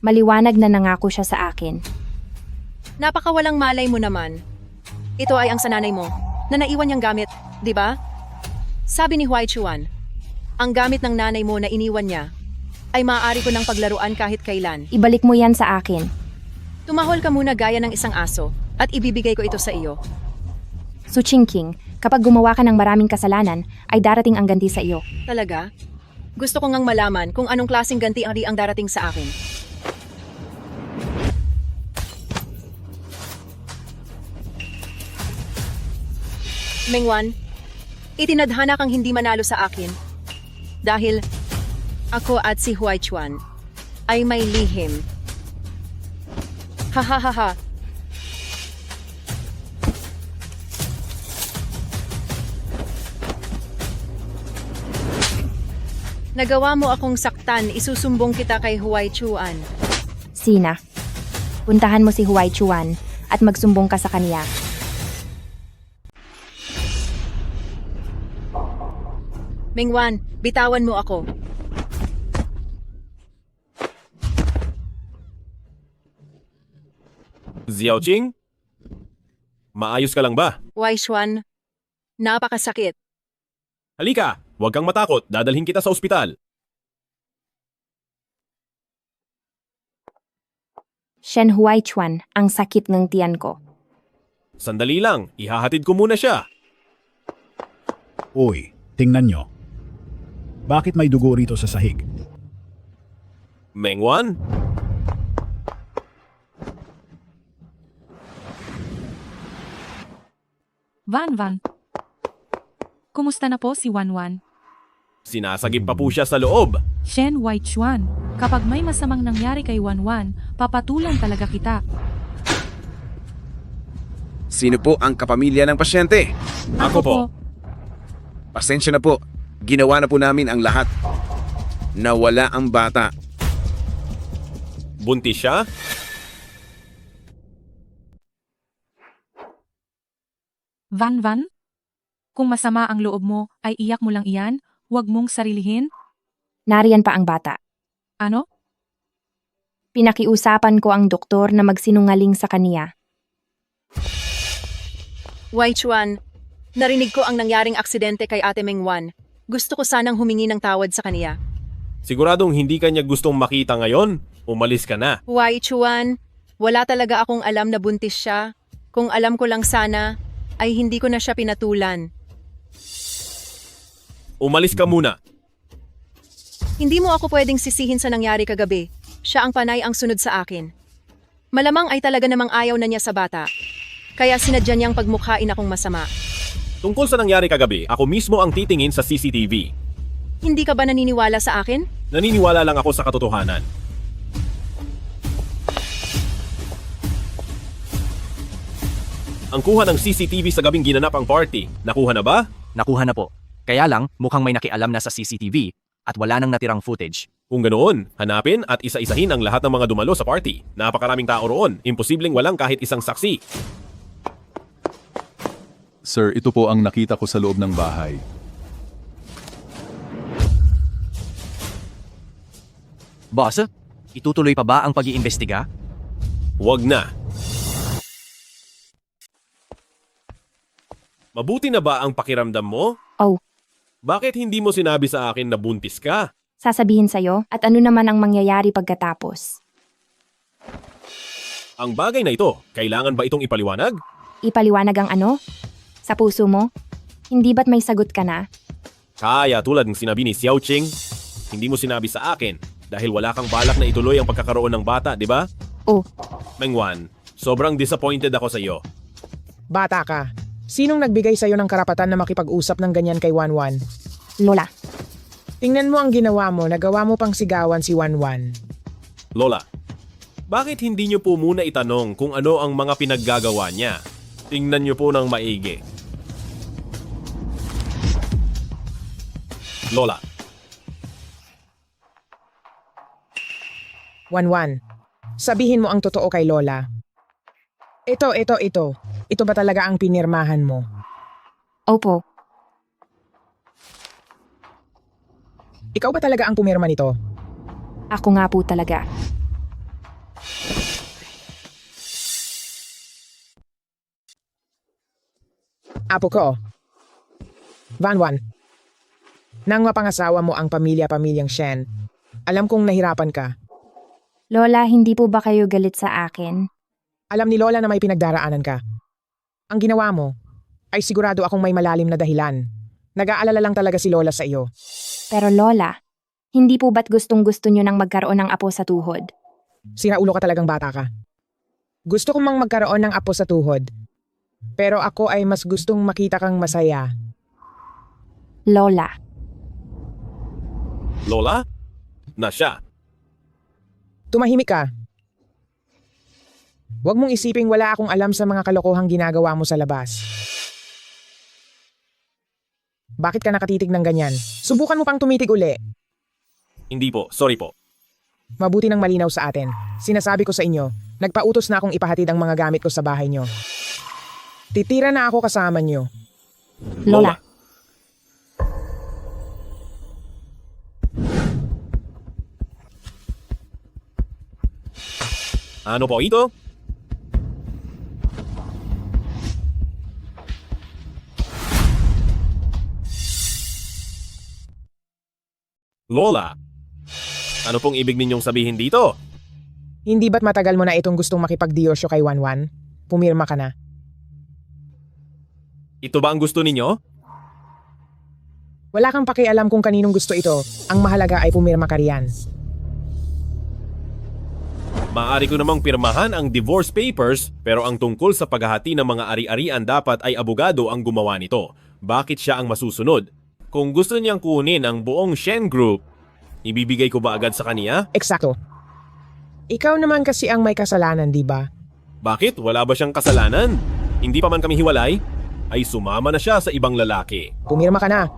Maliwanag na nangako siya sa akin. Napakawalang malay mo naman. Ito ay ang sananay mo na naiwan niyang gamit, di ba? Sabi ni Huai Chuan, ang gamit ng nanay mo na iniwan niya ay maaari ko ng paglaruan kahit kailan. Ibalik mo yan sa akin. Tumahol ka muna gaya ng isang aso at ibibigay ko ito sa iyo. Su Qingqing, kapag gumawa ka ng maraming kasalanan, ay darating ang ganti sa iyo. Talaga? Gusto ko ngang malaman kung anong klaseng ganti ang darating sa akin. Mengwan, itinadhana kang hindi manalo sa akin dahil ako at si Huai Chuan ay may lihim. Ha ha ha ha. Nagawa mo akong saktan, isusumbong kita kay Huai Chuan. Sina, puntahan mo si Huai Chuan at magsumbong ka sa kanya. Mengwan, bitawan mo ako. Xiaoqing? Maayos ka lang ba? Huai Chuan, napakasakit. Halika, huwag kang matakot. Dadalhin kita sa ospital. Shen Huai Chuan, ang sakit ng tiyan ko. Sandali lang, ihahatid ko muna siya. Uy, tingnan nyo. Bakit may dugo rito sa sahig? Mengwan? Van. Kumusta na po si Wanwan? Sinasagip pa po siya sa loob. Shen Huai Chuan, kapag may masamang nangyari kay Wanwan, papatulan talaga kita. Sino po ang kapamilya ng pasyente? Ako po. Pasensya na po. Ginawa na po namin ang lahat. Nawala ang bata. Buntis siya? Van, kung masama ang loob mo, ay iyak mo lang iyan, huwag mong sarilihin. Nariyan pa ang bata. Ano? Pinakiusapan ko ang doktor na magsinungaling sa kaniya. Huai Chuan, narinig ko ang nangyaring aksidente kay Ate Mengwan. Gusto ko sanang humingi ng tawad sa kaniya. Siguradong hindi kanya gustong makita ngayon. Umalis ka na. Huai Chuan, wala talaga akong alam na buntis siya. Kung alam ko lang sana, ay hindi ko na siya pinatulan. Umalis ka muna. Hindi mo ako pwedeng sisihin sa nangyari kagabi. Siya ang panay ang sunod sa akin. Malamang ay talaga namang ayaw na niya sa bata. Kaya sinadya niyang pagmukhain akong masama. Tungkol sa nangyari kagabi, ako mismo ang titingin sa CCTV. Hindi ka ba naniniwala sa akin? Naniniwala lang ako sa katotohanan. Ang kuha ng CCTV sa gabing ginanap ang party, nakuha na ba? Nakuha na po. Kaya lang, mukhang may nakialam na sa CCTV at wala nang natirang footage. Kung ganoon, hanapin at isa-isahin ang lahat ng mga dumalo sa party. Napakaraming tao roon, imposibleng walang kahit isang saksi. Sir, ito po ang nakita ko sa loob ng bahay. Boss, itutuloy pa ba ang pag-iimbestiga? Huwag na. Mabuti na ba ang pakiramdam mo? Oh, Bakit hindi mo sinabi sa akin na buntis ka? sasabihin sa'yo at ano naman ang mangyayari pagkatapos. Ang bagay na ito, kailangan ba itong ipaliwanag? Ipaliwanag ang ano? Sa puso mo? Hindi ba't may sagot ka na? Kaya tulad ng sinabi ni Xiao Qing, hindi mo sinabi sa akin dahil wala kang balak na ituloy ang pagkakaroon ng bata, di ba? Oh, Mengwan, sobrang disappointed ako sa iyo. Bata ka. Sinong nagbigay sa'yo ng karapatan na makipag-usap ng ganyan kay Wanwan? Lola. Tingnan mo ang ginawa mo, nagawa mo pang sigawan si Wanwan. Lola, bakit hindi niyo po muna itanong kung ano ang mga pinaggagawa niya? Tingnan niyo po ng maigi. Lola, Wanwan, sabihin mo ang totoo kay Lola. Ito. Ito ba talaga ang pinirmahan mo? Opo. Ikaw ba talaga ang pumirma nito? Ako nga po talaga. Apo ko. Wanwan. Nang mapangasawa mo ang pamilya-pamilyang Shen, alam kong nahirapan ka. Lola, hindi po ba kayo galit sa akin? Alam ni Lola na may pinagdaraanan ka. Ang ginawa mo ay sigurado akong may malalim na dahilan. Nag-aalala lang talaga si Lola sa iyo. Pero Lola, hindi po ba't gustong-gusto nyo nang magkaroon ng apo sa tuhod? Siraulo ka talagang bata ka. Gusto ko mang magkaroon ng apo sa tuhod. Pero ako ay mas gustong makita kang masaya. Lola. Lola? Na siya. Tumahimik ka. Huwag mong isiping wala akong alam sa mga kalokohang ginagawa mo sa labas. Bakit ka nakatitig ng ganyan? Subukan mo pang tumitig uli. Hindi po, sorry po. Mabuti nang malinaw sa atin. Sinasabi ko sa inyo, nagpautos na akong ipahatid ang mga gamit ko sa bahay nyo. Titira na ako kasama nyo. Lola. Ano po ito? Lola, ano pong ibig ninyong sabihin dito? Hindi ba't matagal mo na itong gustong makipagdiyosyo kay Wanwan? Pumirma ka na. Ito ba ang gusto ninyo? Wala kang pakialam kung kaninong gusto ito. Ang mahalaga ay pumirma ka riyan. Maaari ko namang pirmahan ang divorce papers pero ang tungkol sa paghahati ng mga ari-arian dapat ay abogado ang gumawa nito. Bakit siya ang masusunod? Kung gusto niyang kunin ang buong Shen Group, ibibigay ko ba agad sa kaniya? Eksakto. Ikaw naman kasi ang may kasalanan, di ba? Bakit? Wala ba siyang kasalanan? Hindi pa man kami hiwalay? Ay sumama na siya sa ibang lalaki. Pumirma ka na.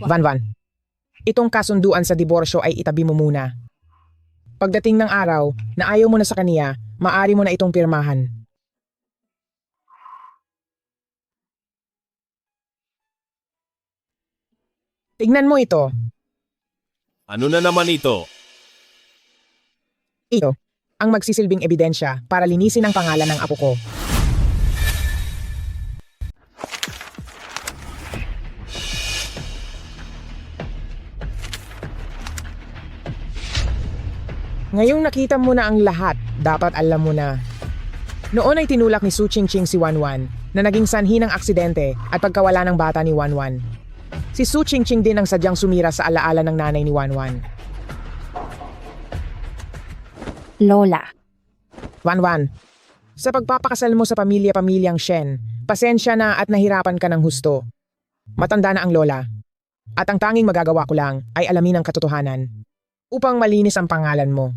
Wanwan, itong kasunduan sa diborsyo ay itabi mo muna. Pagdating ng araw na ayaw mo na sa kaniya, maaari mo na itong pirmahan. Tignan mo ito. Ano na naman ito? Ito, ang magsisilbing ebidensya para linisin ang pangalan ng apo ko. Ngayong nakita mo na ang lahat, dapat alam mo na. Noon ay tinulak ni Su Qingqing si Wanwan na naging sanhi ng aksidente at pagkawala ng bata ni Wanwan. Si Su Qingqing din ang sadyang sumira sa alaala ng nanay ni Wanwan. Lola, Wanwan, sa pagpapakasal mo sa pamilya-pamilyang Shen, pasensya na at nahirapan ka ng husto. Matanda na ang lola. At ang tanging magagawa ko lang ay alamin ang katotohanan upang malinis ang pangalan mo.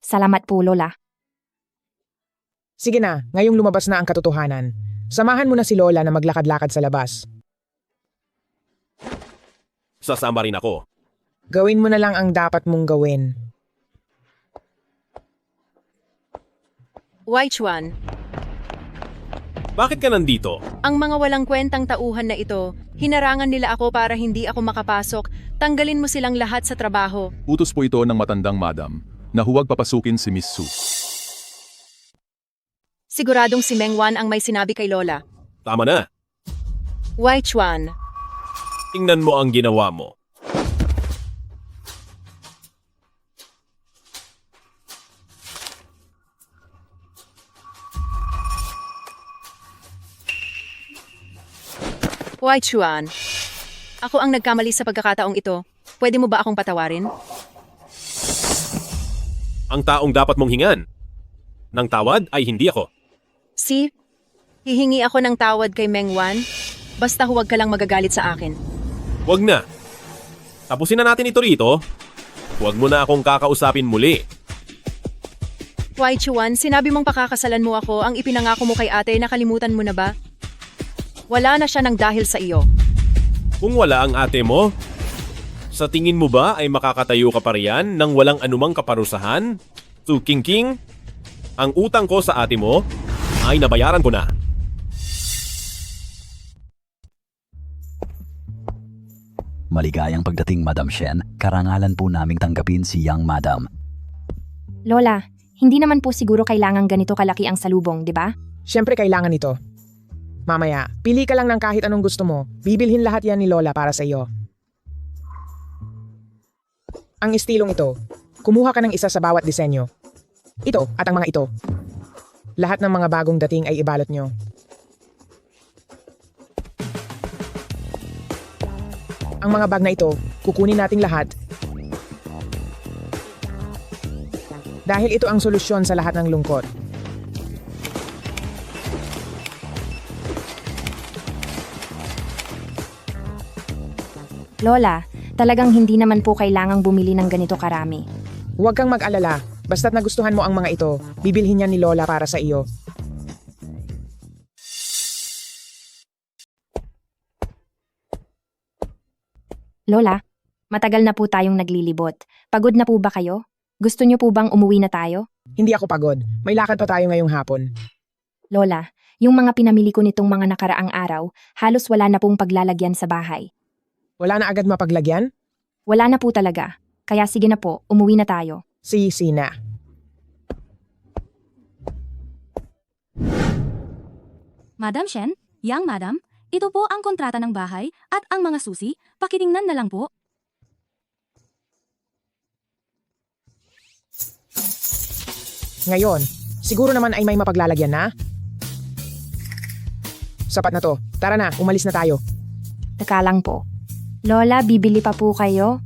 salamat po Lola. Sige na, ngayong lumabas na ang katotohanan. Samahan mo na si Lola na maglakad-lakad sa labas. Sasama rin ako. Gawin mo na lang ang dapat mong gawin. Wai Chuan, Bakit ka nandito? ang mga walang kwentang tauhan na ito, hinarangan nila ako para hindi ako makapasok. Tanggalin mo silang lahat sa trabaho. Utos po ito ng matandang madam na huwag papasukin si Miss Su. Siguradong si Meng Wan ang may sinabi kay Lola. Tama na. Wai Chuan, Tingnan mo ang ginawa mo. Wai Chuan, ako ang nagkamali sa pagkakataong ito. Pwede mo ba akong patawarin? Ang taong dapat mong hingan ng tawad ay hindi ako. Si, hihingi ako ng tawad kay Meng Wan. Basta huwag ka lang magagalit sa akin. Huwag na. Tapusin na natin ito rito. Huwag mo na akong kakausapin muli. Wai Chuan, sinabi mong pakakasalan mo ako, ang ipinangako mo kay ate, nakalimutan mo na ba? Wala na siya ng dahil sa iyo. Kung wala ang ate mo, sa tingin mo ba ay makakatayo ka pa riyan nang walang anumang kaparusahan? Su Qingqing, ang utang ko sa ate mo ay nabayaran ko na. Maligayang pagdating, Madam Shen. Karangalan po naming tanggapin si Yang Madam. Lola, hindi naman po siguro kailangang ganito kalaki ang salubong, di ba? Siyempre kailangan ito. Mamaya, pili ka lang ng kahit anong gusto mo. Bibilhin lahat yan ni Lola para sa iyo. Ang estilong ito, kumuha ka ng isa sa bawat disenyo. Ito at ang mga ito. Lahat ng mga bagong dating ay ibalot nyo. Ang mga bag na ito, kukunin nating lahat. Dahil ito ang solusyon sa lahat ng lungkot. Lola, talagang hindi naman po kailangang bumili ng ganito karami. Huwag kang mag-alala. Basta't nagustuhan mo ang mga ito, bibilhin yan ni Lola para sa iyo. Lola, matagal na po tayong naglilibot. Pagod na po ba kayo? Gusto niyo po bang umuwi na tayo? Hindi ako pagod. May lakad pa tayo ngayong hapon. Lola, yung mga pinamili ko nitong mga nakaraang araw, halos wala na pong paglalagyan sa bahay. Wala na agad mapaglagyan? Wala na po talaga. Kaya sige na po, umuwi na tayo. Sisi na. Madam Shen, Yang Madam, ito po ang kontrata ng bahay at ang mga susi, pakitingnan na lang po. Ngayon, siguro naman ay may mapaglalagyan na? Sapat na to. Tara na, umalis na tayo. Teka lang po. Lola, bibili pa po kayo?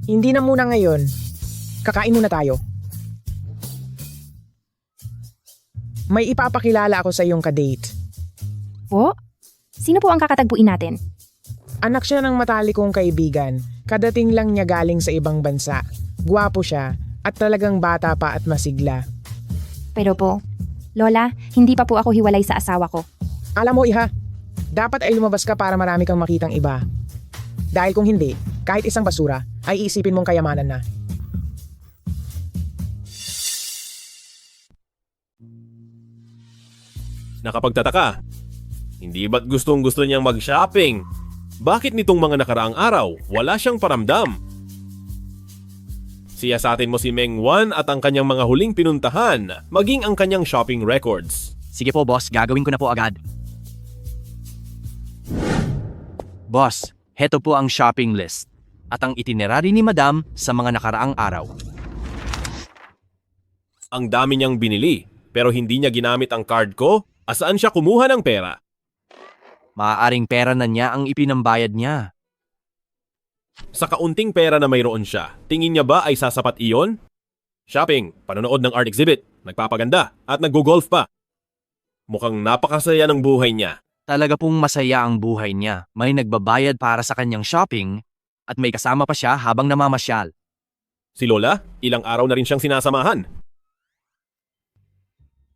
Hindi na muna ngayon. Kakain muna tayo. May ipapakilala ako sa iyong kadate. Po? Sino po ang kakatagpuin natin? Anak siya ng matalikong kaibigan. Kadating lang niya galing sa ibang bansa. Gwapo siya at talagang bata pa at masigla. Pero po, Lola, hindi pa po ako hiwalay sa asawa ko. Alam mo, Iha, dapat ay lumabas ka para marami kang makitang iba. Dahil kung hindi, kahit isang basura, ay iisipin mong kayamanan na. Nakapagtataka. Hindi ba't gustong-gusto niyang mag-shopping? Bakit nitong mga nakaraang araw, wala siyang paramdam? Siyasatin mo si Meng Wan at ang kanyang mga huling pinuntahan, maging ang kanyang shopping records. Sige po boss, gagawin ko na po agad. Boss, heto po ang shopping list at ang itinerary ni Madam sa mga nakaraang araw. Ang dami niyang binili, pero hindi niya ginamit ang card ko? Asaan siya kumuha ng pera? Maaaring pera na niya ang ipinambayad niya. Sa kaunting pera na mayroon siya, tingin niya ba ay sasapat iyon? Shopping, panonood ng art exhibit, nagpapaganda, at nag-golf pa. Mukhang napakasaya ng buhay niya. Talaga pong masaya ang buhay niya. May nagbabayad para sa kanyang shopping at may kasama pa siya habang namamasyal. Si Lola, ilang araw na rin siyang sinasamahan.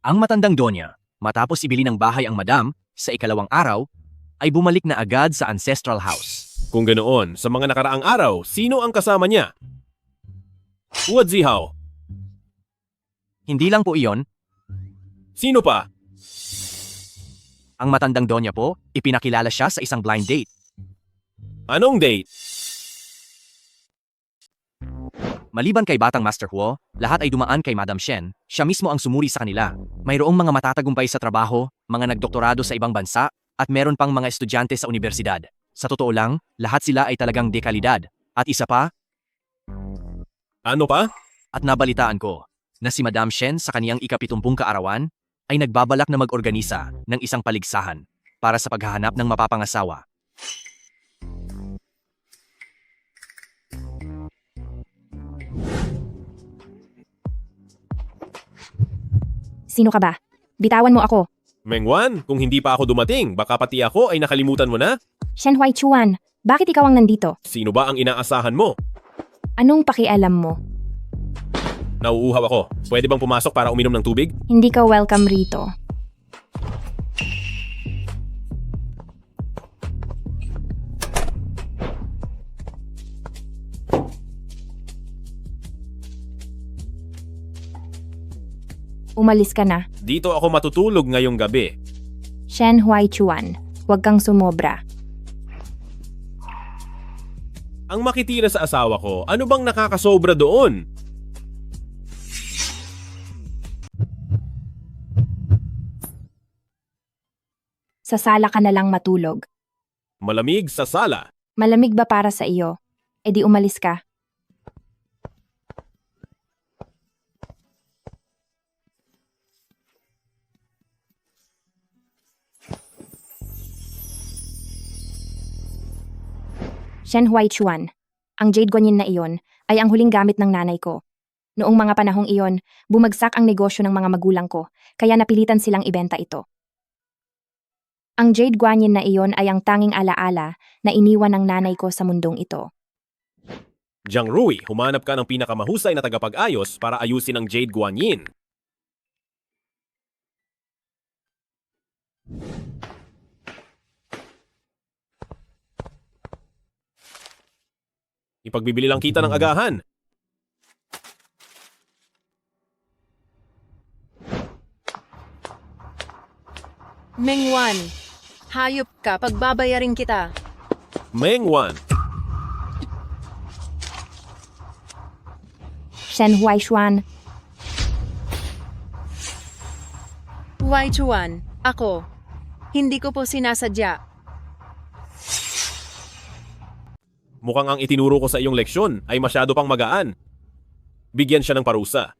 Ang matandang Donya, matapos ibili ng bahay ang madam, sa ikalawang araw, ay bumalik na agad sa ancestral house. Kung ganoon, sa mga nakaraang araw, sino ang kasama niya? Huo Zihao. Hindi lang po iyon. Sino pa? Ang matandang Donya po, ipinakilala siya sa isang blind date. Anong date? Maliban kay Batang Master Huo, lahat ay dumaan kay Madam Shen. Siya mismo ang sumuri sa kanila. Mayroong mga matatagumpay sa trabaho, mga nagdoktorado sa ibang bansa, at meron pang mga estudyante sa universidad. Sa totoo lang, lahat sila ay talagang dekalidad. At isa pa? Ano pa? At nabalitaan ko na si Madam Shen sa kaniyang ika-70 kaarawan ay nagbabalak na mag-organisa ng isang paligsahan para sa paghahanap ng mapapangasawa. Sino ka ba? Bitawan mo ako. Mengwan, kung hindi pa ako dumating, baka pati ako ay nakalimutan mo na? Shen Huaichuan, bakit ikaw ang nandito? Sino ba ang inaasahan mo? Anong pakialam mo? Nauuhaw ako. Pwede bang pumasok para uminom ng tubig? Hindi ka welcome rito. Umalis ka na. Dito ako matutulog ngayong gabi. Shen Huaichuan, huwag kang sumobra. Ang makitira sa asawa ko, ano bang nakakasobra doon? Sa sala ka na lang matulog. Malamig sa sala. Malamig ba para sa iyo? E di umalis ka. Shen Huaichuan, ang jade guanyin na iyon ay ang huling gamit ng nanay ko. Noong mga panahong iyon, bumagsak ang negosyo ng mga magulang ko, kaya napilitan silang ibenta ito. Ang jade guanyin na iyon ay ang tanging alaala na iniwan ng nanay ko sa mundong ito. Jiang Rui, humanap ka ng pinakamahusay na tagapag-ayos para ayusin ang Jade Guanyin. Ipagbibili lang kita ng agahan. Mengwan, hayop ka, pagbabayarin kita. Mengwan. Shen Huaichuan, Huaichuan, ako. Hindi ko po sinasadya. Mukhang ang itinuro ko sa iyong leksyon ay masyado pang magaan. Bigyan siya ng parusa.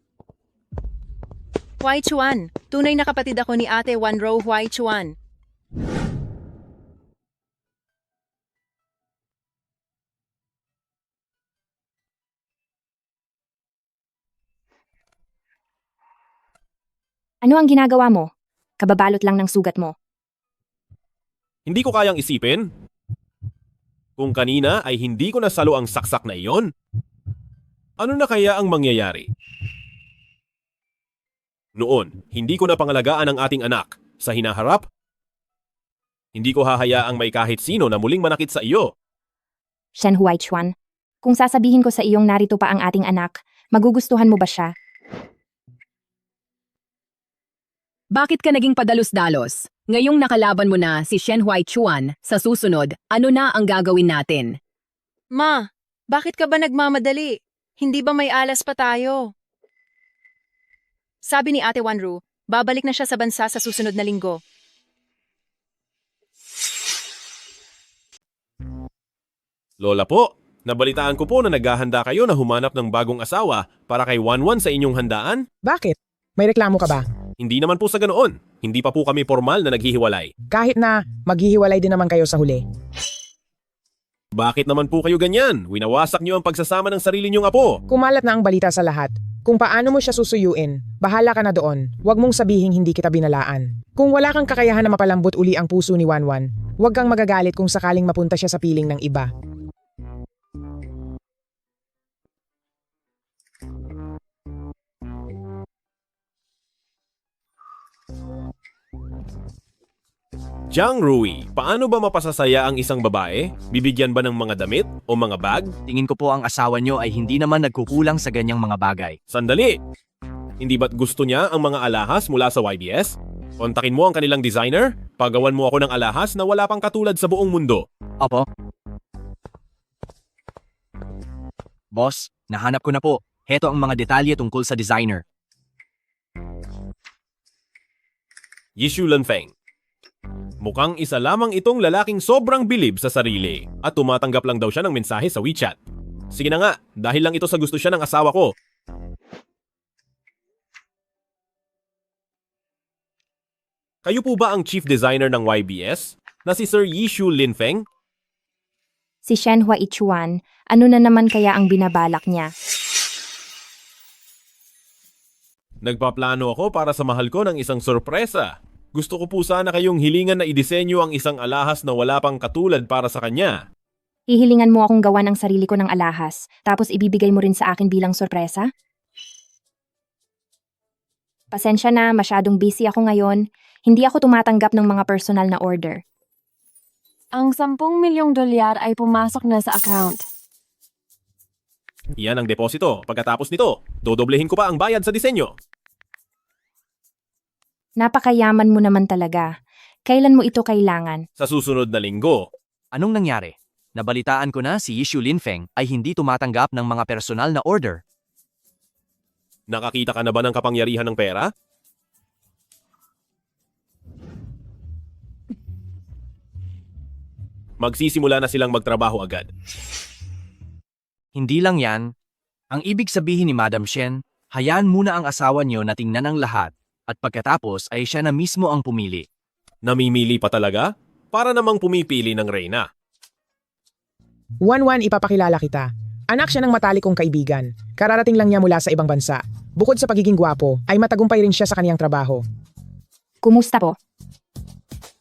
Huaichuan, tunay na kapatid ako ni Ate Wanro Huaichuan. ano ang ginagawa mo? Kababalot lang ng sugat mo. Hindi ko kayang isipin. Kung kanina ay hindi ko nasalo ang saksak na iyon, ano na kaya ang mangyayari? Noon, hindi ko na pangalagaan ang ating anak. Sa hinaharap, hindi ko hahayaang may kahit sino na muling manakit sa iyo. Shen Huaichuan, kung sasabihin ko sa iyong narito pa ang ating anak, magugustuhan mo ba siya? Bakit ka naging padalos-dalos? Ngayong nakalaban mo na si Shen Huaichuan, sa susunod, ano na ang gagawin natin? Ma, bakit ka ba nagmamadali? Hindi ba may alas pa tayo? Sabi ni Ate Wanru, babalik na siya sa bansa sa susunod na linggo. Lola po, Nabalitaan ko po na naghahanda kayo na humanap ng bagong asawa para kay Wanwan sa inyong handaan. Bakit? May reklamo ka ba? Hindi naman po sa ganoon. Hindi pa po kami formal na naghihiwalay. Kahit na maghihiwalay din naman kayo sa huli. Bakit naman po kayo ganyan? Winawasak niyo ang pagsasama ng sarili niyong apo. Kumalat na ang balita sa lahat. Kung paano mo siya susuyuin, bahala ka na doon. Huwag mong sabihing hindi kita binalaan. Kung wala kang kakayahan na mapalambot uli ang puso ni Wanwan, huwag kang magagalit kung sakaling mapunta siya sa piling ng iba. Jiang Rui, paano ba mapasasaya ang isang babae? Bibigyan ba ng mga damit o mga bag? Tingin ko po ang asawa nyo ay hindi naman nagkukulang sa ganyang mga bagay. Sandali! Hindi ba't gusto niya ang mga alahas mula sa YBS? Kontakin mo ang kanilang designer, pagawan mo ako ng alahas na wala pang katulad sa buong mundo. Opo. Boss, nahanap ko na po. Heto ang mga detalye tungkol sa designer. Yishu Lanfeng. Mukhang isa lamang itong lalaking sobrang bilib sa sarili at tumatanggap lang daw siya ng mensahe sa WeChat. Sige na nga, dahil lang ito sa gusto siya ng asawa ko. Kayo po ba ang chief designer ng YBS na si Sir Yishu Linfeng? Si Shen Huaichuan, ano na naman kaya ang binabalak niya? Nagpaplano ako para sa mahal ko ng isang sorpresa. Gusto ko po sana kayong hilingan na idisenyo ang isang alahas na wala pang katulad para sa kanya. Hihilingan mo akong gawan ang sarili ko ng alahas, tapos ibibigay mo rin sa akin bilang sorpresa? Pasensya na, masyadong busy ako ngayon. Hindi ako tumatanggap ng mga personal na order. Ang 10 milyong dolyar ay pumasok na sa account. Iyan ang deposito. Pagkatapos nito, dodoblehin ko pa ang bayad sa disenyo. Napakayaman mo naman talaga. Kailan mo ito kailangan? Sa susunod na linggo. Anong nangyari? Nabalitaan ko na si Yishu Linfeng ay hindi tumatanggap ng mga personal na order. Nakakita ka na ba ng kapangyarihan ng pera? Magsisimula na silang magtrabaho agad. Hindi lang yan. Ang ibig sabihin ni Madam Shen, hayaan muna ang asawa niyo na tingnan ang lahat at pagkatapos ay siya na mismo ang pumili. Namimili pa talaga? Para namang pumipili ng reyna. Wanwan, ipapakilala kita. Anak siya ng matalikong kaibigan. Kararating lang niya mula sa ibang bansa. Bukod sa pagiging gwapo, ay matagumpay rin siya sa kaniyang trabaho. Kumusta po?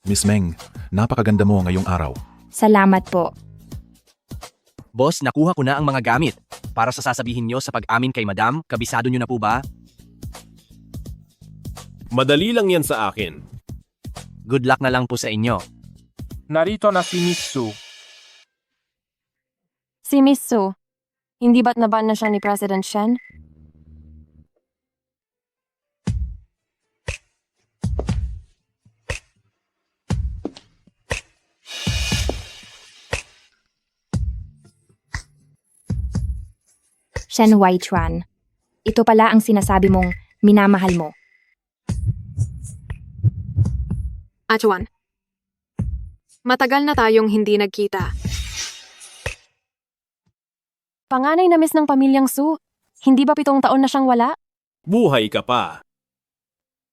Miss Meng, napakaganda mo ngayong araw. Salamat po. Boss, nakuha ko na ang mga gamit. Para sa sasabihin niyo sa pag-amin kay Madam, kabisado niyo na po ba? Madali lang yan sa akin. Good luck na lang po sa inyo. Narito na si Mitsu. Si Mitsu, hindi ba't naban na siya ni President Shen? Shen Huaichuan. Ito pala ang sinasabi mong minamahal mo. Achuan. Matagal na tayong hindi nagkita. Panganay na miss ng pamilyang Su. Hindi ba 7 taon na siyang wala? Buhay ka pa.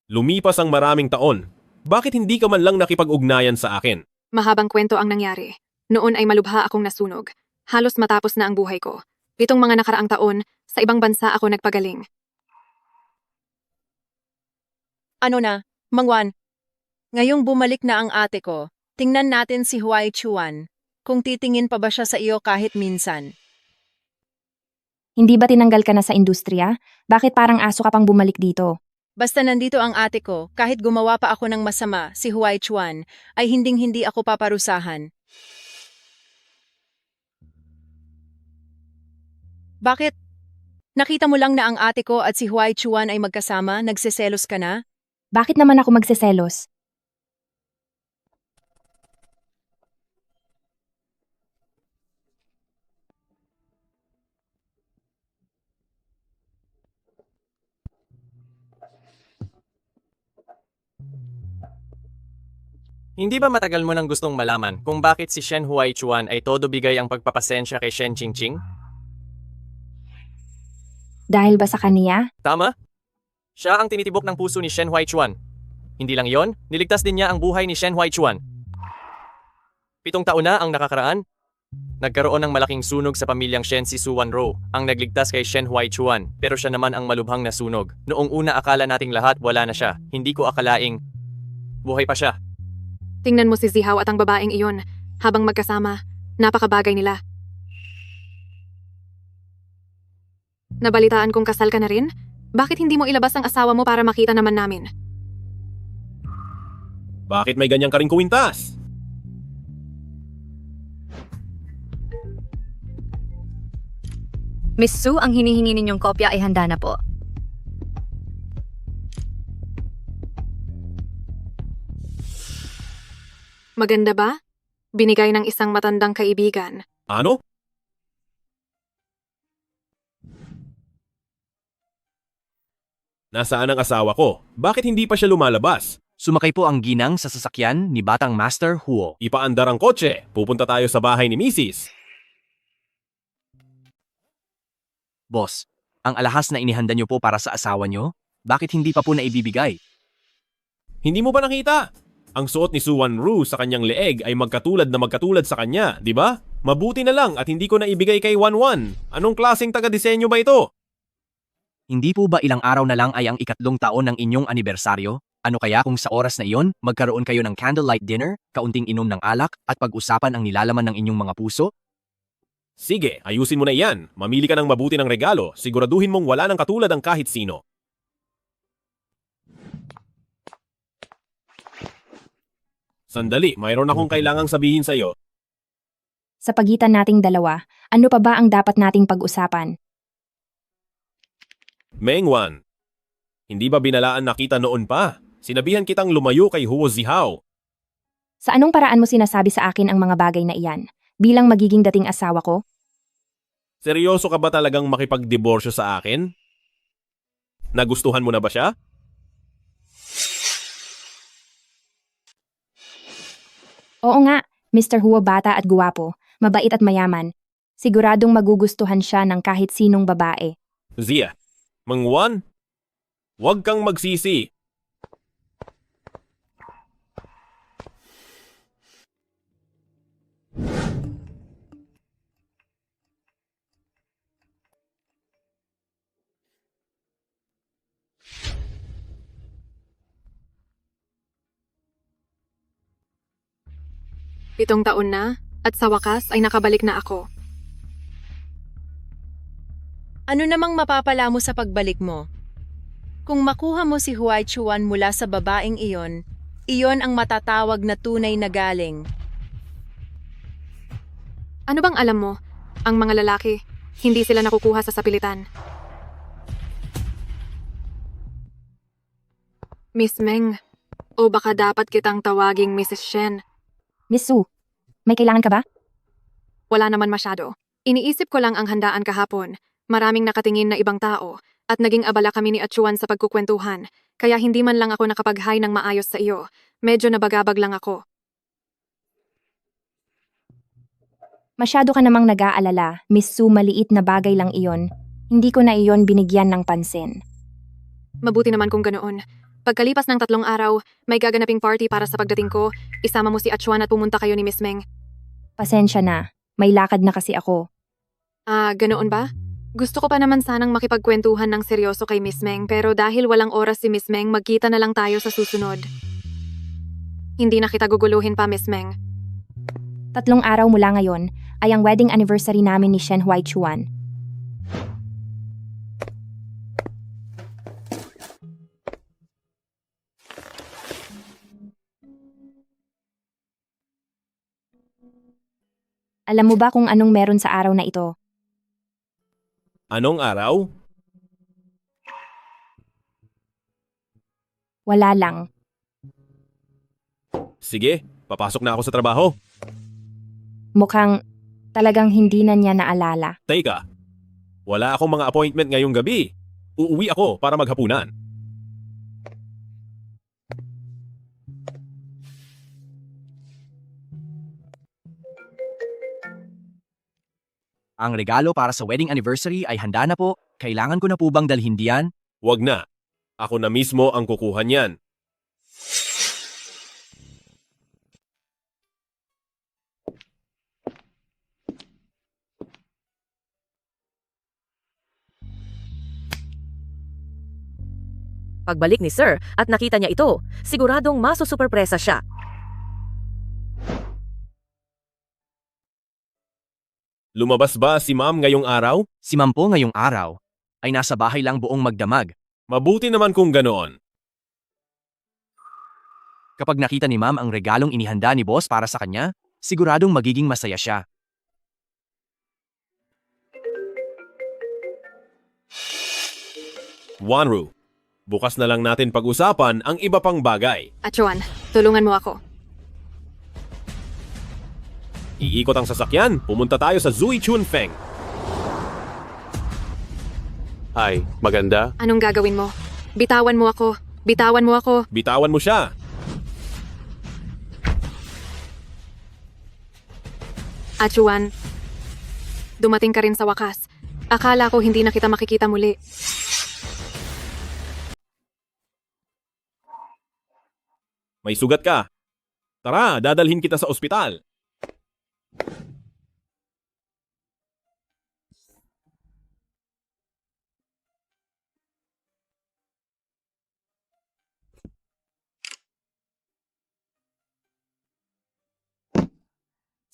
Lumipas ang maraming taon. Bakit hindi ka man lang nakipag-ugnayan sa akin? Mahabang kwento ang nangyari. Noon ay malubha akong nasunog. Halos matapos na ang buhay ko. 7 mga nakaraang taon, sa ibang bansa ako nagpagaling. Ano na, Mangwan? Ngayong bumalik na ang ate ko, tingnan natin si Huaichuan. Kung titingin pa ba siya sa iyo kahit minsan. Hindi ba tinanggal ka na sa industriya? Bakit parang aso ka pang bumalik dito? Basta nandito ang ate ko, kahit gumawa pa ako ng masama, si Huaichuan, ay hinding-hindi ako paparusahan. Bakit? Nakita mo lang na ang ate ko at si Huaichuan ay magkasama, nagseselos ka na? Bakit naman ako magseselos? Hindi ba matagal mo nang gustong malaman kung bakit si Shen Huaichuan ay todo bigay ang pagpapasensya kay Shen Qingqing? Dahil ba sa kaniya? Tama? Siya ang tinitibok ng puso ni Shen Huaichuan. Hindi lang yon, niligtas din niya ang buhay ni Shen Huaichuan. 7 taon na ang nakakaraan. Nagkaroon ng malaking sunog sa pamilyang Shen si Su Wanro, ang nagligtas kay Shen Huaichuan, pero siya naman ang malubhang nasunog. Noong una akala nating lahat wala na siya, hindi ko akalaing buhay pa siya. Tingnan mo si Zihaw at ang babaeng iyon. Habang magkasama, napakabagay nila. Nabalitaan kong kasal ka na rin? Bakit hindi mo ilabas ang asawa mo para makita naman namin? Bakit may ganyang ka ring kuwintas? Miss Su, ang hinihingi ninyong kopya ay handa na po. Maganda ba? Binigay ng isang matandang kaibigan. Ano? Nasaan ang asawa ko? Bakit hindi pa siya lumalabas? Sumakay po ang ginang sa sasakyan ni Batang Master Huo. Ipaandar ang kotse. Pupunta tayo sa bahay ni Mrs. Boss, ang alahas na inihanda niyo po para sa asawa niyo, bakit hindi pa po naibibigay? Hindi mo ba nakita? Ang suot ni Su Wanru sa kanyang leeg ay magkatulad sa kanya, di ba? Mabuti na lang at hindi ko na ibigay kay Wanwan. Anong klaseng taga-disenyo ba ito? Hindi po ba ilang araw na lang ay ang 3 taon ng inyong anibersaryo? Ano kaya kung sa oras na iyon, magkaroon kayo ng candlelight dinner, kaunting inom ng alak, at pag-usapan ang nilalaman ng inyong mga puso? Sige, ayusin mo na iyan. Mamili ka ng mabuti ng regalo. Siguraduhin mong wala nang katulad ang kahit sino. Sandali, mayroon akong kailangang sabihin sa iyo. Sa pagitan nating dalawa, ano pa ba ang dapat nating pag-usapan? Mengwan, hindi ba binalaan na kita noon pa? Sinabihan kitang lumayo kay Huo Zihaw. Sa anong paraan mo sinasabi sa akin ang mga bagay na iyan? Bilang magiging dating asawa ko? Seryoso ka ba talagang makipagdiborsyo sa akin? Nagustuhan mo na ba siya? Oo nga, Mr. Huo bata at guwapo, mabait at mayaman. Siguradong magugustuhan siya ng kahit sinong babae. Zia, Mengwan, huwag kang magsisi. Pitong taon na, at sa wakas ay nakabalik na ako. Ano namang mapapala mo sa pagbalik mo? Kung makuha mo si Huaichuan mula sa babaeng iyon, iyon ang matatawag na tunay na galing. Ano bang alam mo? Ang mga lalaki, hindi sila nakukuha sa sapilitan. Miss Meng, o baka dapat kitang tawaging Mrs. Shen. Miss Su, may kailangan ka ba? Wala naman masyado. Iniisip ko lang ang handaan kahapon. Maraming nakatingin na ibang tao at naging abala kami ni Achuan sa pagkukwentuhan. Kaya hindi man lang ako nakapag-hi ng maayos sa iyo. Medyo nabagabag lang ako. Masyado ka namang nag-aalala, Miss Su, maliit na bagay lang iyon. Hindi ko na iyon binigyan ng pansin. Mabuti naman kung ganoon. Pagkalipas ng 3 araw, may gaganaping party para sa pagdating ko. Isama mo si Achuan at pumunta kayo ni Miss Meng. Pasensya na, may lakad na kasi ako. Ganoon ba? Gusto ko pa naman sanang makipagkwentuhan ng seryoso kay Miss Meng pero dahil walang oras si Miss Meng, magkita na lang tayo sa susunod. Hindi na kita guguluhin pa, Miss Meng. 3 araw mula ngayon ay ang wedding anniversary namin ni Shen Huaichuan. Alam mo ba kung anong meron sa araw na ito? Anong araw? Wala lang. Sige, papasok na ako sa trabaho. Mukhang talagang hindi na niya naalala. Teka, wala akong mga appointment ngayong gabi. Uuwi ako para maghapunan. Ang regalo para sa wedding anniversary ay handa na po. Kailangan ko na po bang dalhin diyan? Wag na. Ako na mismo ang kukuha niyan. Pagbalik ni Sir at nakita niya ito, siguradong masusuperpresa siya. Lumabas ba si Ma'am ngayong araw? Si Ma'am po ngayong araw ay nasa bahay lang buong magdamag. Mabuti naman kung ganoon. Kapag nakita ni Ma'am ang regalong inihanda ni Boss para sa kanya, siguradong magiging masaya siya. Wanru, bukas na lang natin pag-usapan ang iba pang bagay. Achuan, tulungan mo ako. Iikot ang sasakyan, pumunta tayo sa Zui Chunfeng. Ay, maganda. Anong gagawin mo? Bitawan mo ako. Bitawan mo ako. Bitawan mo siya. Achuan, dumating ka rin sa wakas. Akala ko hindi na kita makikita muli. May sugat ka. Tara, dadalhin kita sa ospital.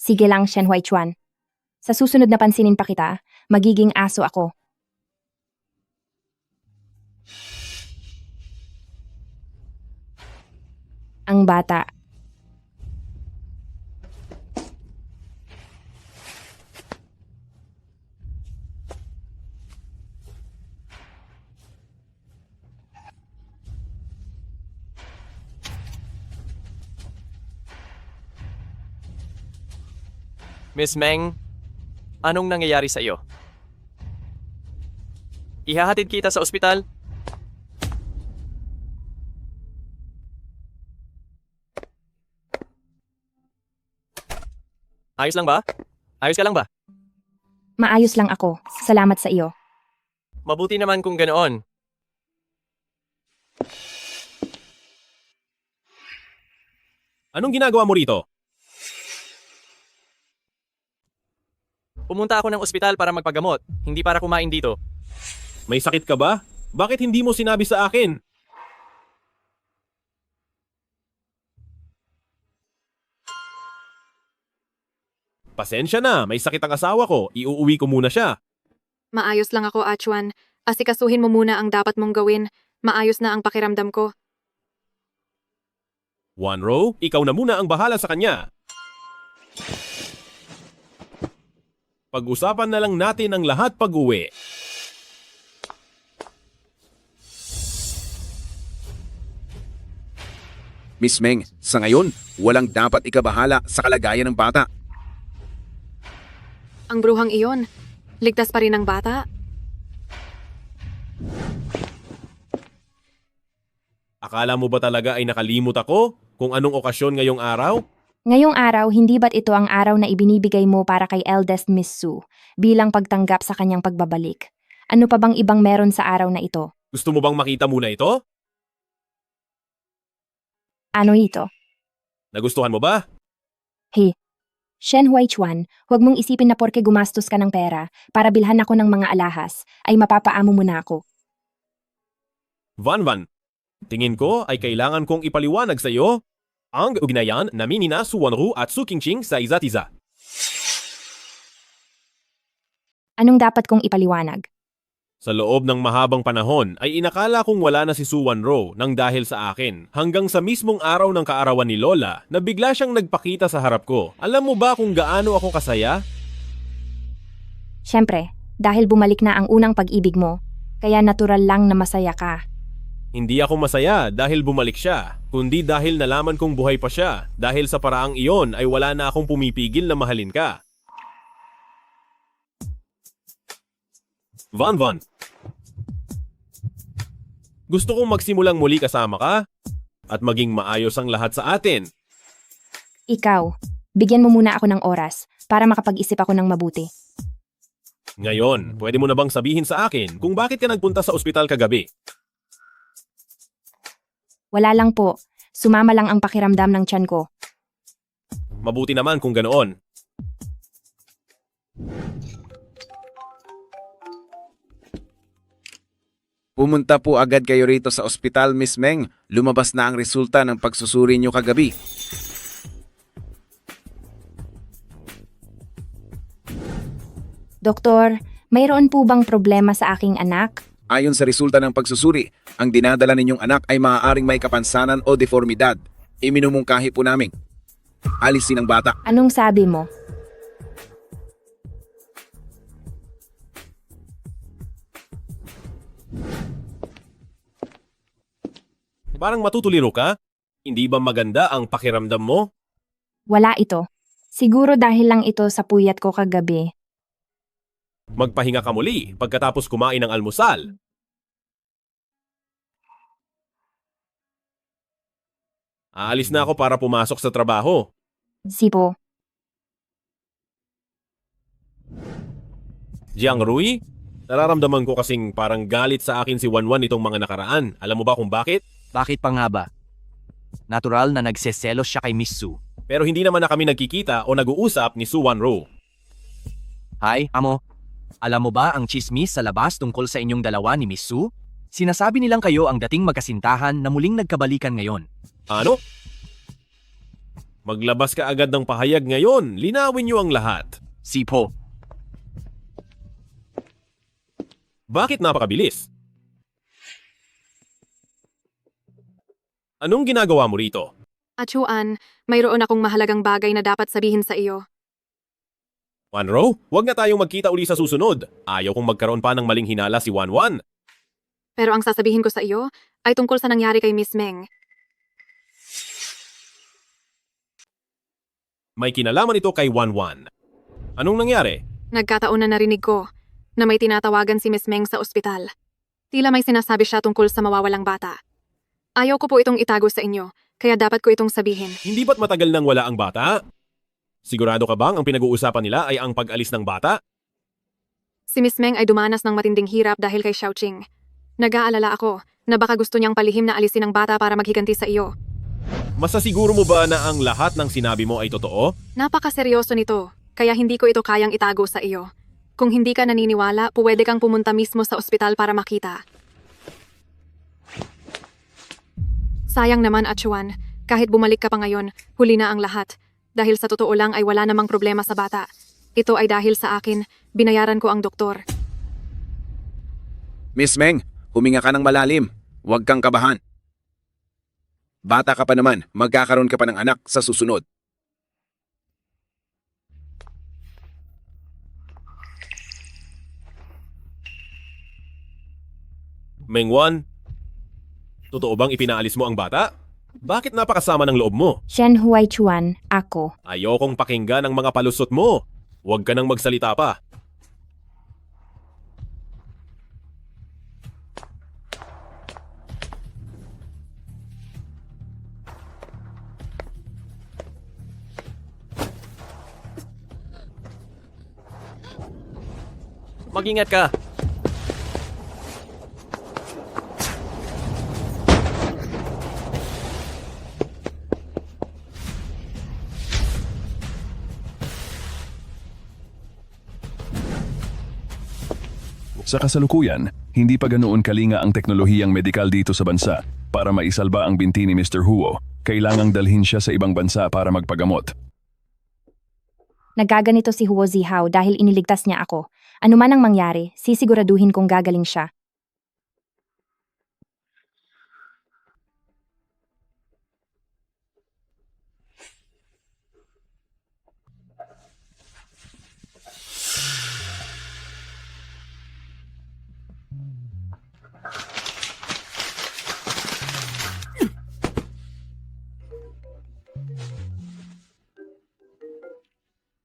Sige lang, Shen Huaichuan. Sa susunod na pansinin pa kita, magiging aso ako. Ang bata. Miss Meng, anong nangyayari sa iyo? Ihahatid kita sa ospital? Ayos lang ba? Ayos ka lang ba? Maayos lang ako. Salamat sa iyo. Mabuti naman kung ganoon. Anong ginagawa mo rito? Pumunta ako ng ospital para magpagamot, hindi para kumain dito. May sakit ka ba? Bakit hindi mo sinabi sa akin? Pasensya na, may sakit ang asawa ko. Iuuwi ko muna siya. Maayos lang ako, Achuan. Asikasuhin mo muna ang dapat mong gawin. Maayos na ang pakiramdam ko. Wanro, ikaw na muna ang bahala sa kanya. Pag-usapan na lang natin ang lahat pag-uwi. Miss Meng, sa ngayon, walang dapat ikabahala sa kalagayan ng bata. Ang bruhang iyon, ligtas pa rin ang bata. Akala mo ba talaga ay nakalimot ako kung anong okasyon ngayong araw? Ngayong araw, hindi ba't ito ang araw na ibinibigay mo para kay eldest Miss Su bilang pagtanggap sa kanyang pagbabalik? Ano pa bang ibang meron sa araw na ito? Gusto mo bang makita muna ito? Ano ito? Nagustuhan mo ba? Hey, Shen Huaichuan, huwag mong isipin na porke gumastos ka ng pera para bilhan ako ng mga alahas, ay mapapaamo mo na ako. Van, tingin ko ay kailangan kong ipaliwanag sa iyo ang ugnayan namin ni Su Wanru at Su Qingqing sa isa't isa. Anong dapat kong ipaliwanag? Sa loob ng mahabang panahon ay inakala kong wala na si Su Wanro nang dahil sa akin hanggang sa mismong araw ng kaarawan ni Lola na bigla siyang nagpakita sa harap ko. Alam mo ba kung gaano ako kasaya? Siyempre, dahil bumalik na ang unang pag-ibig mo, kaya natural lang na masaya ka. Hindi ako masaya dahil bumalik siya, kundi dahil nalaman kong buhay pa siya. Dahil sa paraang iyon ay wala na akong pumipigil na mahalin ka. Van, gusto kong magsimulang muli kasama ka at maging maayos ang lahat sa atin. Ikaw, bigyan mo muna ako ng oras para makapag-isip ako ng mabuti. Ngayon, pwede mo na bang sabihin sa akin kung bakit ka nagpunta sa ospital kagabi? Wala lang po. Sumama lang ang pakiramdam ng tiyan ko. Mabuti naman kung ganoon. Pumunta po agad kayo rito sa ospital, Miss Meng. Lumabas na ang resulta ng pagsusuri niyo kagabi. Doktor, mayroon po bang problema sa aking anak? Ayon sa resulta ng pagsusuri, ang dinadala ninyong anak ay maaaring may kapansanan o deformidad. Iminumungkahi po namin. Alisin ang bata. Anong sabi mo? Parang matutuliro ka? Hindi ba maganda ang pakiramdam mo? Wala ito. Siguro dahil lang ito sa puyat ko kagabi. Magpahinga ka muli pagkatapos kumain ng almusal. Aalis na ako para pumasok sa trabaho. Sipo. Jiang Rui, nararamdaman ko kasing parang galit sa akin si Wanwan itong mga nakaraan. Alam mo ba kung bakit? Bakit pa nga ba? Natural na nagseselos siya kay Miss Su. Pero hindi naman na kami nagkikita o nag-uusap ni Su Wanro. Hi, amo. Alam mo ba ang chismis sa labas tungkol sa inyong dalawa ni Miss Su? Sinasabi nilang kayo ang dating magkasintahan na muling nagkabalikan ngayon. Ano? Maglabas ka agad ng pahayag ngayon. Linawin niyo ang lahat. Sipo. Bakit napakabilis? Anong ginagawa mo rito? Achuan, mayroon akong mahalagang bagay na dapat sabihin sa iyo. Wanro, huwag na tayong magkita uli sa susunod. Ayaw kong magkaroon pa ng maling hinala si Wanwan. Pero ang sasabihin ko sa iyo ay tungkol sa nangyari kay Miss Meng. May kinalaman ito kay Wanwan. Anong nangyari? Nagkataon na narinig ko na may tinatawagan si Miss Meng sa ospital. Tila may sinasabi siya tungkol sa mawawalang bata. Ayaw ko po itong itago sa inyo, kaya dapat ko itong sabihin. Hindi ba't matagal nang wala ang bata? Sigurado ka bang ang pinag-uusapan nila ay ang pag-alis ng bata? Si Miss Meng ay dumanas ng matinding hirap dahil kay Xiaoqing. Nag-aalala ako na baka gusto niyang palihim na alisin ang bata para maghiganti sa iyo. Masasiguro mo ba na ang lahat ng sinabi mo ay totoo? Napakaseryoso nito, kaya hindi ko ito kayang itago sa iyo. Kung hindi ka naniniwala, pwede kang pumunta mismo sa ospital para makita. Sayang naman, Achuan. Kahit bumalik ka pa ngayon, huli na ang lahat. Dahil sa totoo lang ay wala namang problema sa bata. Ito ay dahil sa akin, binayaran ko ang doktor. Miss Meng, huminga ka ng malalim. Huwag kang kabahan. Bata ka pa naman, magkakaroon ka pa ng anak sa susunod. Mengwan, totoo bang ipinaalis mo ang bata? Bakit napakasama ng loob mo? Shen Huaichuan, ako. Ayokong pakinggan ang mga palusot mo. Huwag ka nang magsalita pa. Mag-ingat ka. Sa kasalukuyan, hindi pa ganoon kalinga ang teknolohiyang medikal dito sa bansa. Para maisalba ang binti ni Mr. Huo, kailangang dalhin siya sa ibang bansa para magpagamot. Nagaganito si Huo Zihao dahil iniligtas niya ako. Ano man ang mangyari, sisiguraduhin kong gagaling siya.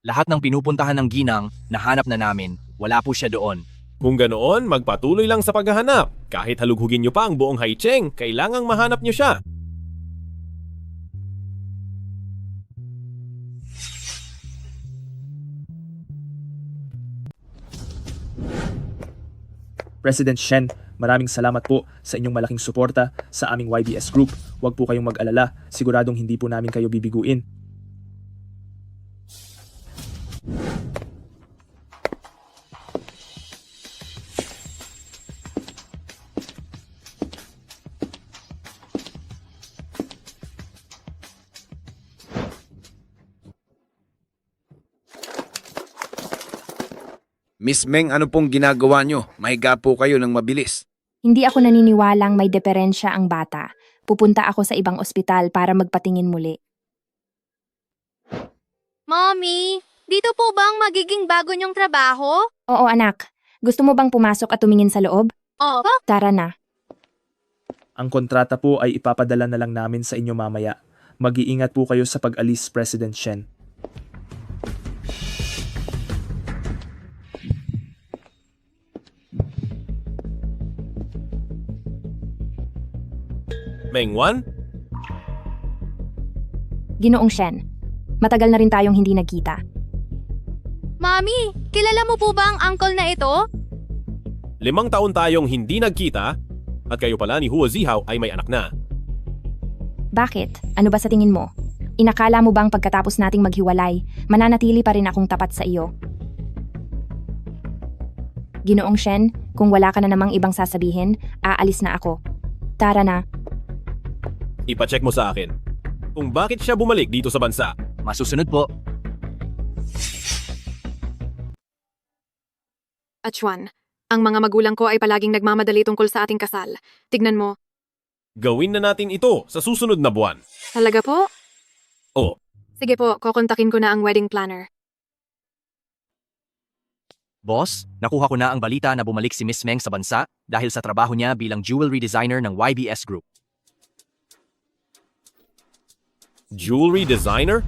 Lahat ng pinupuntahan ng ginang, nahanap na namin. Wala po siya doon. Kung ganoon, magpatuloy lang sa paghahanap. Kahit halughugin niyo pa ang buong Haicheng, kailangang mahanap niyo siya. President Shen, maraming salamat po sa inyong malaking suporta sa aming YBS Group. Huwag po kayong mag-alala, siguradong hindi po namin kayo bibiguin. Miss Meng, ano pong ginagawa nyo? Mahiga po kayo ng mabilis. Hindi ako naniniwalang may deperensya ang bata. Pupunta ako sa ibang ospital para magpatingin muli. Mommy, dito po ba ang magiging bago niyong trabaho? Oo anak, gusto mo bang pumasok at tumingin sa loob? Oo. Tara na. Ang kontrata po ay ipapadala na lang namin sa inyo mamaya. Mag-iingat po kayo sa pag-alis, President Shen. Mengwan? Ginoong Shen, matagal na rin tayong hindi nagkita. Mami, kilala mo po ba ang uncle na ito? 5 taon tayong hindi nagkita at kayo pala ni Huo Zihao ay may anak na. Bakit? Ano ba sa tingin mo? Inakala mo bang pagkatapos nating maghiwalay, mananatili pa rin akong tapat sa iyo? Ginoong Shen, kung wala ka na namang ibang sasabihin, aalis na ako. Tara na. Ipacheck mo sa akin kung bakit siya bumalik dito sa bansa. Masusunod po. Achuan, ang mga magulang ko ay palaging nagmamadali tungkol sa ating kasal. Tignan mo. Gawin na natin ito sa susunod na buwan. Talaga po? Oo. Sige po, kukontakin ko na ang wedding planner. Boss, nakuha ko na ang balita na bumalik si Miss Meng sa bansa dahil sa trabaho niya bilang jewelry designer ng YBS Group. Jewelry designer?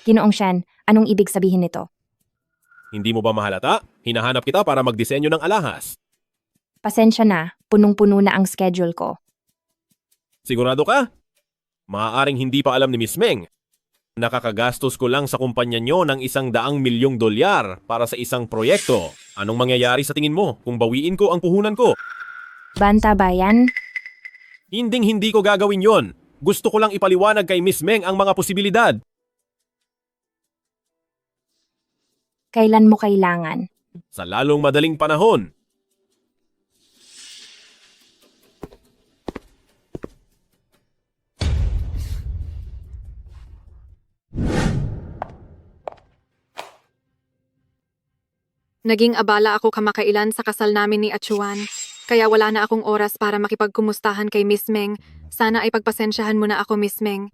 Ginoong Shen, anong ibig sabihin nito? Hindi mo ba mahalata? Hinahanap kita para magdisenyo ng alahas. Pasensya na, punong-puno na ang schedule ko. Sigurado ka? Maaaring hindi pa alam ni Miss Meng. Nakakagastos ko lang sa kumpanya nyo ng $100 milyong para sa isang proyekto. Anong mangyayari sa tingin mo kung bawiin ko ang puhunan ko? Banta ba yan? Hinding-hindi ko gagawin yon. Gusto ko lang ipaliwanag kay Miss Meng ang mga posibilidad. Kailan mo kailangan? Sa lalong madaling panahon. Naging abala ako kamakailan sa kasal namin ni Achuan. Kaya wala na akong oras para makipagkumustahan kay Miss Meng. Sana ay pagpasensyahan mo na ako, Miss Meng.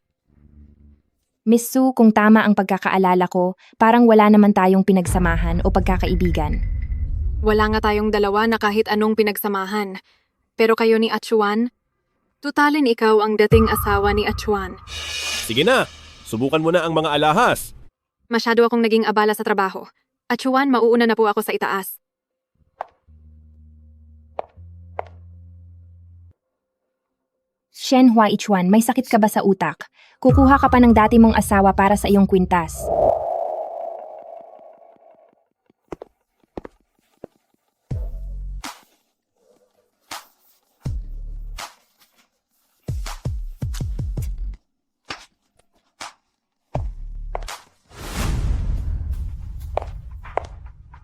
Miss Su, kung tama ang pagkakaalala ko, parang wala naman tayong pinagsamahan o pagkakaibigan. Wala nga tayong dalawa na kahit anong pinagsamahan. Pero kayo ni Achuan, tutalin ikaw ang dating asawa ni Achuan. Sige na, subukan mo na ang mga alahas. Masyado akong naging abala sa trabaho. Achuan, mauuna na po ako sa itaas. Shen Huaichuan, may sakit ka ba sa utak? Kukuha ka pa ng dati mong asawa para sa iyong kwintas.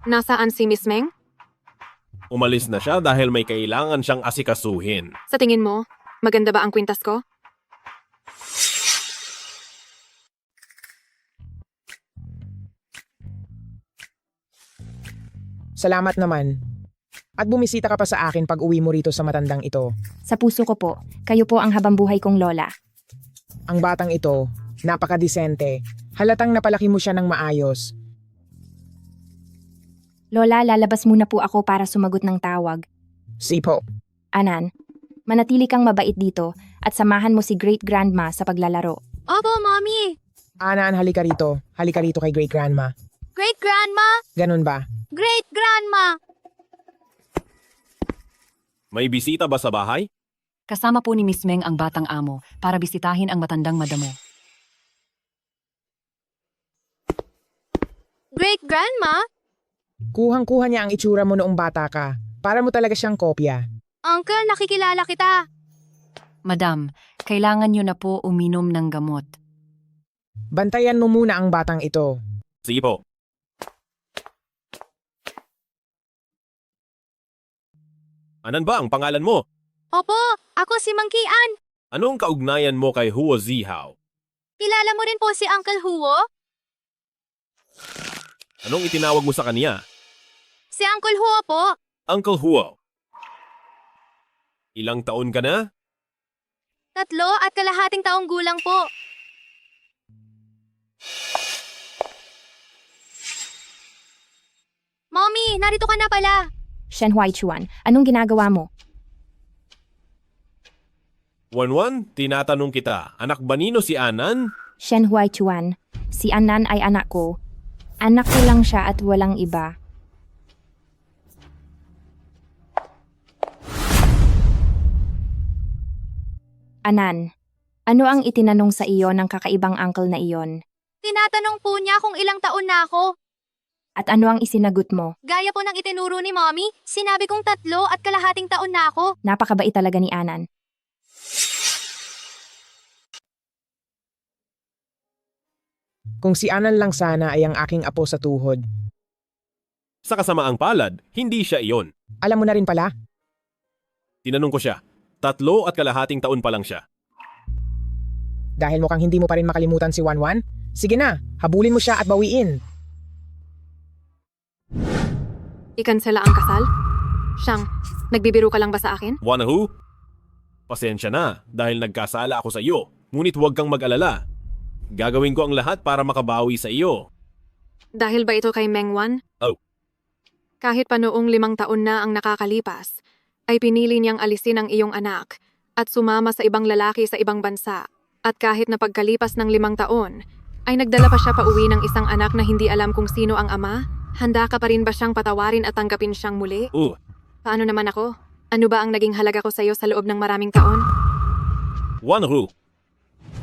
Nasaan si Miss Meng? Umalis na siya dahil may kailangan siyang asikasuhin. Sa tingin mo, maganda ba ang kwintas ko? Salamat naman. At bumisita ka pa sa akin pag uwi mo rito sa matandang ito. Sa puso ko po, kayo po ang habambuhay kong lola. Ang batang ito, napakadisente. Halatang napalaki mo siya ng maayos. Lola, lalabas muna po ako para sumagot ng tawag. Sipo. Anan, manatili kang mabait dito at samahan mo si Great Grandma sa paglalaro. Opo, Mommy! Anan, halika rito. Halika rito kay Great Grandma. Great Grandma! Ganun ba? Great Grandma! May bisita ba sa bahay? Kasama po ni Miss Meng ang batang amo para bisitahin ang matandang madamo. Great-grandma? Kuhang-kuha niya ang itsura mo noong bata ka. Para mo talaga siyang kopya. Uncle, nakikilala kita. Madam, kailangan niyo na po uminom ng gamot. Bantayan mo muna ang batang ito. Sige po. Anan ba ang pangalan mo? Opo, ako si Mangkian. Anong kaugnayan mo kay Huo Zihao? Kilala mo rin po si Uncle Huo? Anong itinawag mo sa kanya? Si Uncle Huo po. Uncle Huo. Ilang taon ka na? 3.5 taong gulang po. Mommy, narito ka na pala. Shen Huaichuan, anong ginagawa mo? Wanwan, tinatanong kita, anak ba nino si Anan? Shen Huaichuan, si Anan ay anak ko. Anak ko lang siya at walang iba. Anan, ano ang itinanong sa iyo ng kakaibang uncle na iyon? Tinatanong po niya kung ilang taon na ako. At ano ang isinagot mo? Gaya po ng itinuro ni Mommy, sinabi kong 3.5 taon na ako. Napakabait talaga ni Anan. Kung si Anan lang sana ay ang aking apo sa tuhod. Sa kasamaang palad, hindi siya iyon. Alam mo na rin pala? Tinanong ko siya, 3.5 taon pa lang siya. Dahil mukhang hindi mo pa rin makalimutan si Wanwan? Sige na, habulin mo siya at bawiin. Ikansela ang kasal? Siyang, nagbibiro ka lang ba sa akin? Wanahu? Pasensya na dahil nagkasala ako sa iyo. Ngunit huwag kang mag-alala. Gagawin ko ang lahat para makabawi sa iyo. Dahil ba ito kay Mengwan? Oh. Kahit pa noong 5 taon na ang nakakalipas, ay pinili niyang alisin ang iyong anak at sumama sa ibang lalaki sa ibang bansa. At kahit na pagkalipas ng 5 taon, ay nagdala pa siya pauwi ng isang anak na hindi alam kung sino ang ama. Handa ka pa rin ba siyang patawarin at tanggapin siyang muli? Paano naman ako? Ano ba ang naging halaga ko sa iyo sa loob ng maraming taon? Wanhu,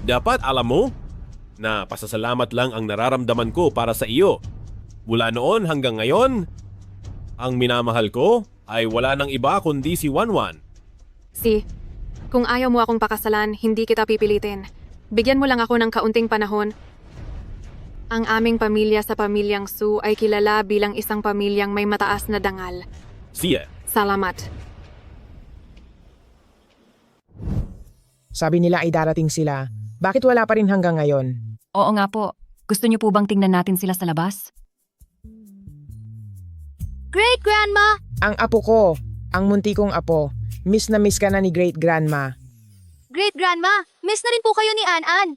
dapat alam mo na pasasalamat lang ang nararamdaman ko para sa iyo. Mula noon hanggang ngayon, ang minamahal ko ay wala nang iba kundi si Wanwan. Kung ayaw mo akong pakasalan, hindi kita pipilitin. Bigyan mo lang ako ng kaunting panahon. Ang aming pamilya sa pamilyang Su ay kilala bilang isang pamilyang may mataas na dangal. Siya. Salamat. Sabi nila ay darating sila. Bakit wala pa rin hanggang ngayon? Oo nga po. Gusto niyo po bang tingnan natin sila sa labas? Great-grandma! Ang apo ko, ang munti kong apo. Miss na miss ka na ni great-grandma. Great-grandma, miss na rin po kayo ni An-An.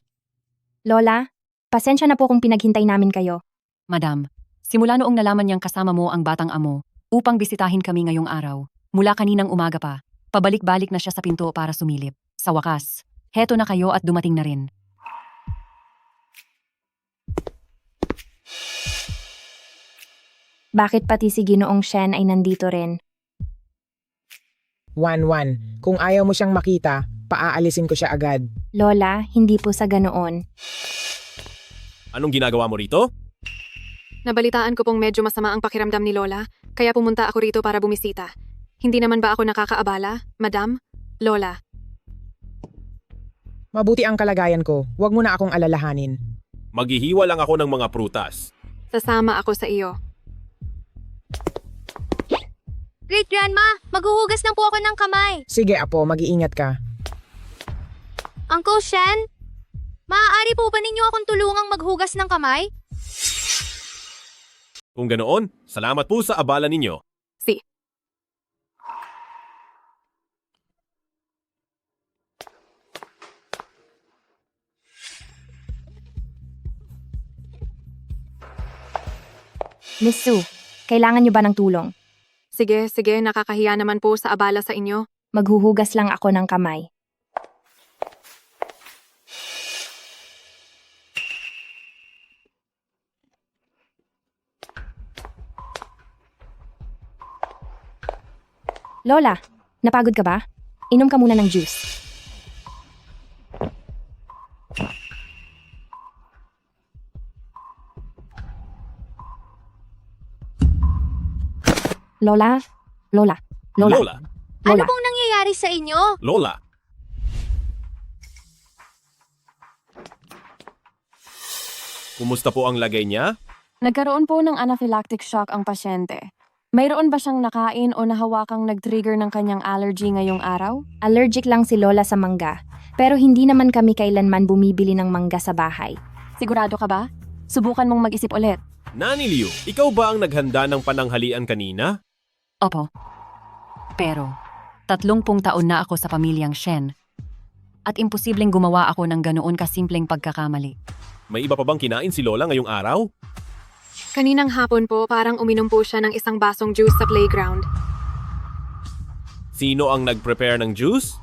Lola, pasensya na po kung pinaghintay namin kayo. Madam, simula noong nalaman niyang kasama mo ang batang amo, upang bisitahin kami ngayong araw, mula kaninang umaga pa, pabalik-balik na siya sa pinto para sumilip. Sa wakas, heto na kayo at dumating na rin. Bakit pati si Ginoong Shen ay nandito rin? Wanwan, kung ayaw mo siyang makita, paaalisin ko siya agad. Lola, hindi po sa ganoon. Anong ginagawa mo rito? Nabalitaan ko pong medyo masama ang pakiramdam ni Lola, kaya pumunta ako rito para bumisita. Hindi naman ba ako nakakaabala, Madam? Lola. Mabuti ang kalagayan ko, huwag mo na akong alalahanin. Maghihiwa lang ako ng mga prutas. Sasama ako sa iyo. Great-grandma, maghuhugas lang po ako ng kamay. Sige apo, mag-iingat ka. Uncle Shen, maaari po ba ninyo akong tulungang maghugas ng kamay? Kung ganoon, salamat po sa abala ninyo. Miss Su, kailangan niyo ba ng tulong? Sige, nakakahiya naman po sa abala sa inyo. Maghuhugas lang ako ng kamay. Lola, napagod ka ba? Inom ka muna ng juice. Lola? Lola? Lola? Lola? Ano pong nangyayari sa inyo? Lola? Kumusta po ang lagay niya? Nagkaroon po ng anaphylactic shock ang pasyente. Mayroon ba siyang nakain o nahawakang nag-trigger ng kanyang allergy ngayong araw? Allergic lang si Lola sa mangga. Pero hindi naman kami kailanman bumibili ng mangga sa bahay. Sigurado ka ba? Subukan mong mag-isip ulit. Nani Liu, ikaw ba ang naghanda ng pananghalian kanina? Opo. Pero, 30 taon na ako sa pamilyang Shen. At imposibleng gumawa ako ng ganoon kasimpleng pagkakamali. May iba pa bang kinain si Lola ngayong araw? Kaninang hapon po, parang uminom po siya ng isang basong juice sa playground. Sino ang nag-prepare ng juice?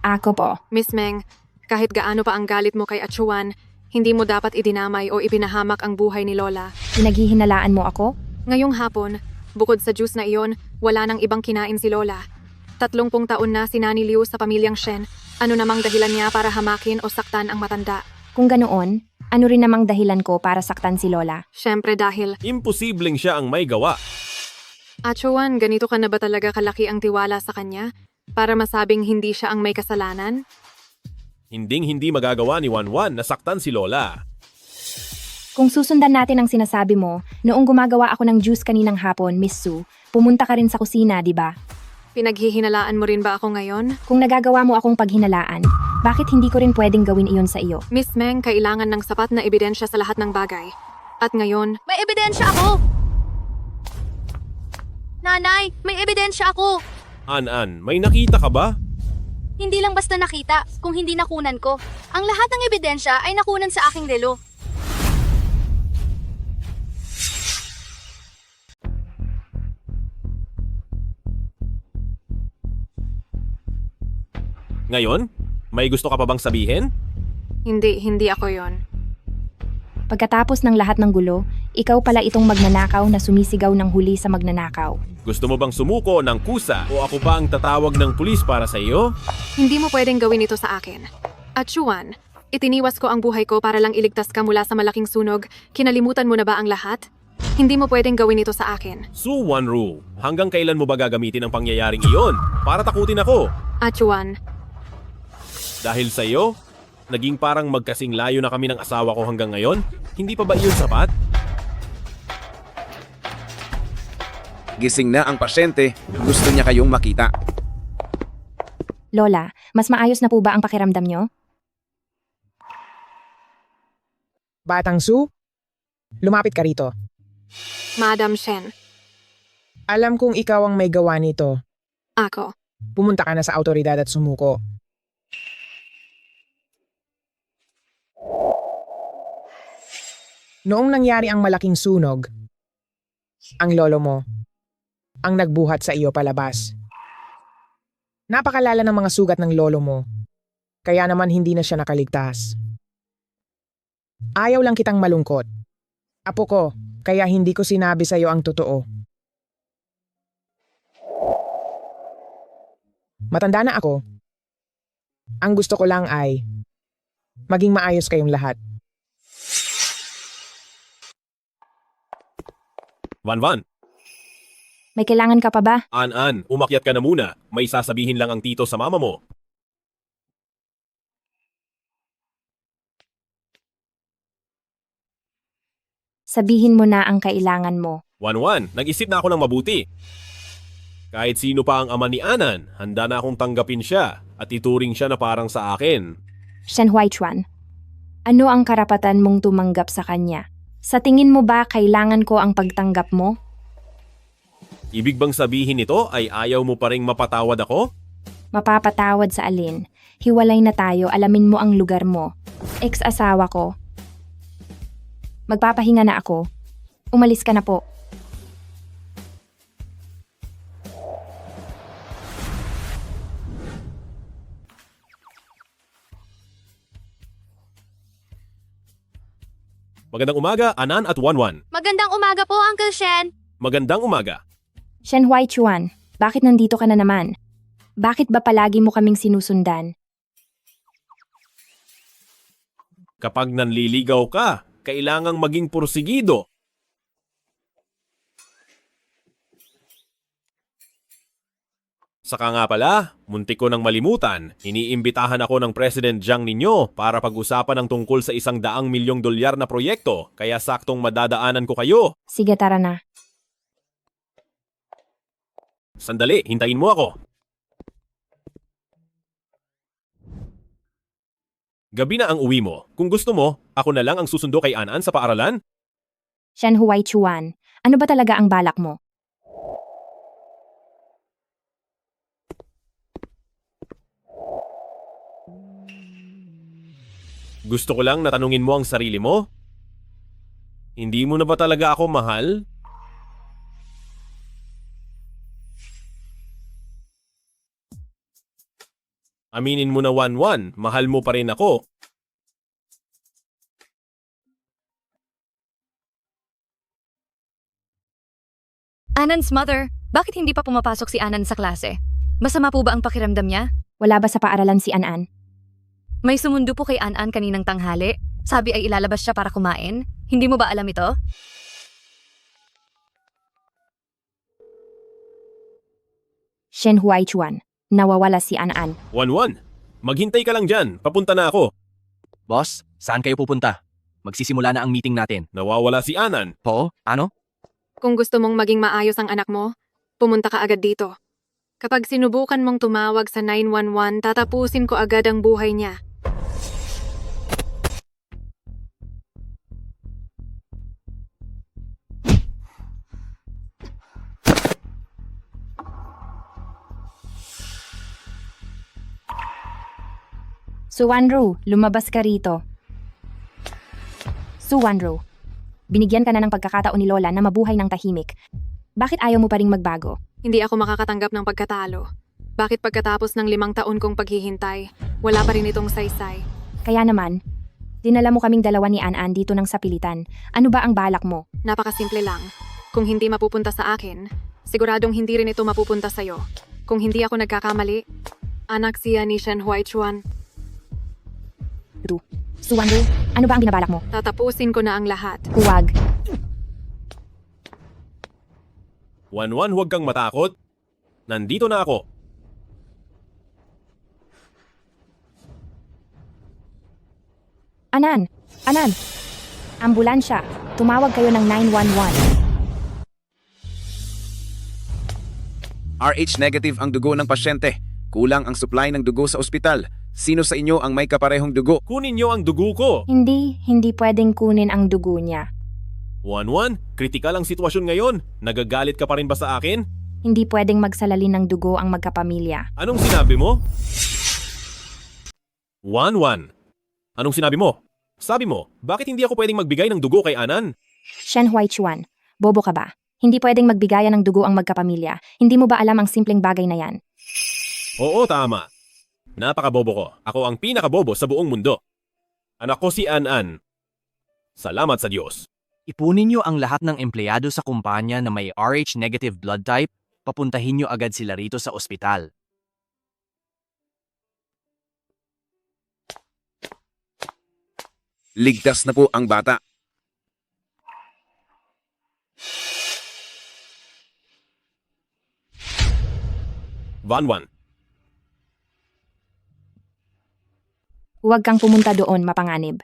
Ako po. Miss Meng, kahit gaano pa ang galit mo kay Achuan, hindi mo dapat idinamay o ipinahamak ang buhay ni Lola. Pinaghihinalaan mo ako? Ngayong hapon, bukod sa juice na iyon, wala nang ibang kinain si Lola. 30 taon na si Nani Liu sa pamilyang Shen. Ano namang dahilan niya para hamakin o saktan ang matanda? Kung ganoon, ano rin namang dahilan ko para saktan si Lola? Siyempre dahil, Imposibleng siya ang may gawa. Achuan, ganito ka na ba talaga kalaki ang tiwala sa kanya? Para masabing hindi siya ang may kasalanan? Hinding-hindi magagawa ni Wanwan na saktan si Lola. Kung susundan natin ang sinasabi mo, noong gumagawa ako ng juice kaninang hapon, Miss Sue, pumunta ka rin sa kusina, di ba? Pinaghihinalaan mo rin ba ako ngayon? Kung nagagawa mo akong paghinalaan, bakit hindi ko rin pwedeng gawin iyon sa iyo? Miss Meng, kailangan ng sapat na ebidensya sa lahat ng bagay. At ngayon, May ebidensya ako! Nanay, may ebidensya ako! An-an, may nakita ka ba? Hindi lang basta nakita, kung hindi nakunan ko. Ang lahat ng ebidensya ay nakunan sa aking relo. Ngayon, may gusto ka pa bang sabihin? hindi ako yon. Pagkatapos ng lahat ng gulo, ikaw pala itong magnanakaw na sumisigaw ng huli sa magnanakaw. Gusto mo bang sumuko ng kusa o ako pa ang tatawag ng pulis para sa iyo? Hindi mo pwedeng gawin ito sa akin. At Chuan, itiniwas ko ang buhay ko para lang iligtas ka mula sa malaking sunog. Kinalimutan mo na ba ang lahat? Hindi mo pwedeng gawin ito sa akin. Su One Rule, hanggang kailan mo ba gagamitin ang pangyayaring iyon? Para takutin ako. At Chuan, Dahil sa iyo, naging parang magkasing layo na kami ng asawa ko hanggang ngayon? Hindi pa ba iyon sapat? Gising na ang pasyente. Gusto niya kayong makita. Lola, mas maayos na po ba ang pakiramdam nyo? Batang Su, lumapit ka rito. Madam Shen, Alam kong ikaw ang may gawa nito. ako. Pumunta ka na sa autoridad at sumuko. Noong nangyari ang malaking sunog, ang lolo mo ang nagbuhat sa iyo palabas. Napakalala ng mga sugat ng lolo mo, kaya naman hindi na siya nakaligtas. Ayaw lang kitang malungkot. Apo ko, kaya hindi ko sinabi sa iyo ang totoo. Matanda na ako. Ang gusto ko lang ay maging maayos kayong lahat. Van, May kailangan ka pa ba? An-an, umakyat ka na muna. May sasabihin lang ang tito sa mama mo. Sabihin mo na ang kailangan mo. Wan, nag-isip na ako ng mabuti. Kahit sino pa ang ama ni Anan, handa na akong tanggapin siya at ituring siya na parang sa akin. Shen Huaichuan, ano ang karapatan mong tumanggap sa kanya? Sa tingin mo ba kailangan ko ang pagtanggap mo? Ibig bang sabihin nito ay ayaw mo pa ring mapatawad ako? Mapapatawad sa alin? Hiwalay na tayo, alamin mo ang lugar mo. Ex-asawa ko. Magpapahinga na ako. Umalis ka na po. Magandang umaga, Anan at Wanwan. Magandang umaga po, Uncle Shen. Magandang umaga. Shen Huaichuan, bakit nandito ka na naman? Bakit ba palagi mo kaming sinusundan? Kapag nanliligaw ka, kailangang maging porsigido. Saka nga pala, muntik ko nang malimutan, iniimbitahan ako ng President Jiang ninyo para pag-usapan ng tungkol sa $100 milyong na proyekto, kaya saktong madadaanan ko kayo. Sige, tara na. Sandali, hintayin mo ako. Gabi na ang uwi mo. Kung gusto mo, ako na lang ang susundo kay Anan sa paaralan? Shen Huaichuan, ano ba talaga ang balak mo? Gusto ko lang natanungin mo ang sarili mo? Hindi mo na ba talaga ako mahal? Aminin mo na 1-1, mahal mo pa rin ako. Anan's mother, bakit hindi pa pumapasok si Anan sa klase? Masama po ba ang pakiramdam niya? Wala ba sa paaralan si Anan? May sumundo po kay Anan kaninang tanghali. Sabi ay ilalabas siya para kumain. Hindi mo ba alam ito? Shen Huaichuan, nawawala si Anan. 1-1, maghintay ka lang dyan, papunta na ako. Boss, saan kayo pupunta? Magsisimula na ang meeting natin. Nawawala si Anan. Po, ano? Kung gusto mong maging maayos ang anak mo, pumunta ka agad dito. Kapag sinubukan mong tumawag sa 911, tatapusin ko agad ang buhay niya. Suwanro, lumabas ka rito. Suwanro, binigyan ka na ng pagkakataon ni Lola na mabuhay ng tahimik. Bakit ayaw mo pa ring magbago? Hindi ako makakatanggap ng pagkatalo. Bakit pagkatapos ng 5 taon kong paghihintay, wala pa rin itong saysay? Kaya naman, dinala mo kaming dalawa ni Anan dito ng sapilitan. Ano ba ang balak mo? Napakasimple lang. Kung hindi mapupunta sa akin, siguradong hindi rin ito mapupunta sa'yo. Kung hindi ako nagkakamali, anak siya ni Shen Huaichuan. Suwanro, ano ba ang binabalak mo? Tatapusin ko na ang lahat. Huwag. 1-1, huwag kang matakot. Nandito na ako. Anan! Anan! Ambulansya! Tumawag kayo ng 911. RH negative ang dugo ng pasyente. Kulang ang supply ng dugo sa ospital. Sino sa inyo ang may kaparehong dugo? Kunin niyo ang dugo ko. Hindi pwedeng kunin ang dugo niya. 1-1, kritikal ang sitwasyon ngayon. Nagagalit ka pa rin ba sa akin? Hindi pwedeng magsalalin ng dugo ang magkapamilya. Anong sinabi mo? 1-1. Anong sinabi mo? Sabi mo, bakit hindi ako pwedeng magbigay ng dugo kay Anan? Shen Huaichuan, bobo ka ba? Hindi pwedeng magbigayan ng dugo ang magkapamilya. Hindi mo ba alam ang simpleng bagay na yan? Oo, tama. Napakabobo ko. Ako ang pinakabobo sa buong mundo. Anak ko si Anan. Salamat sa Diyos. Ipunin niyo ang lahat ng empleyado sa kumpanya na may RH negative blood type, papuntahin niyo agad sila rito sa ospital. Ligtas na po ang bata. Van. Huwag kang pumunta doon, mapanganib.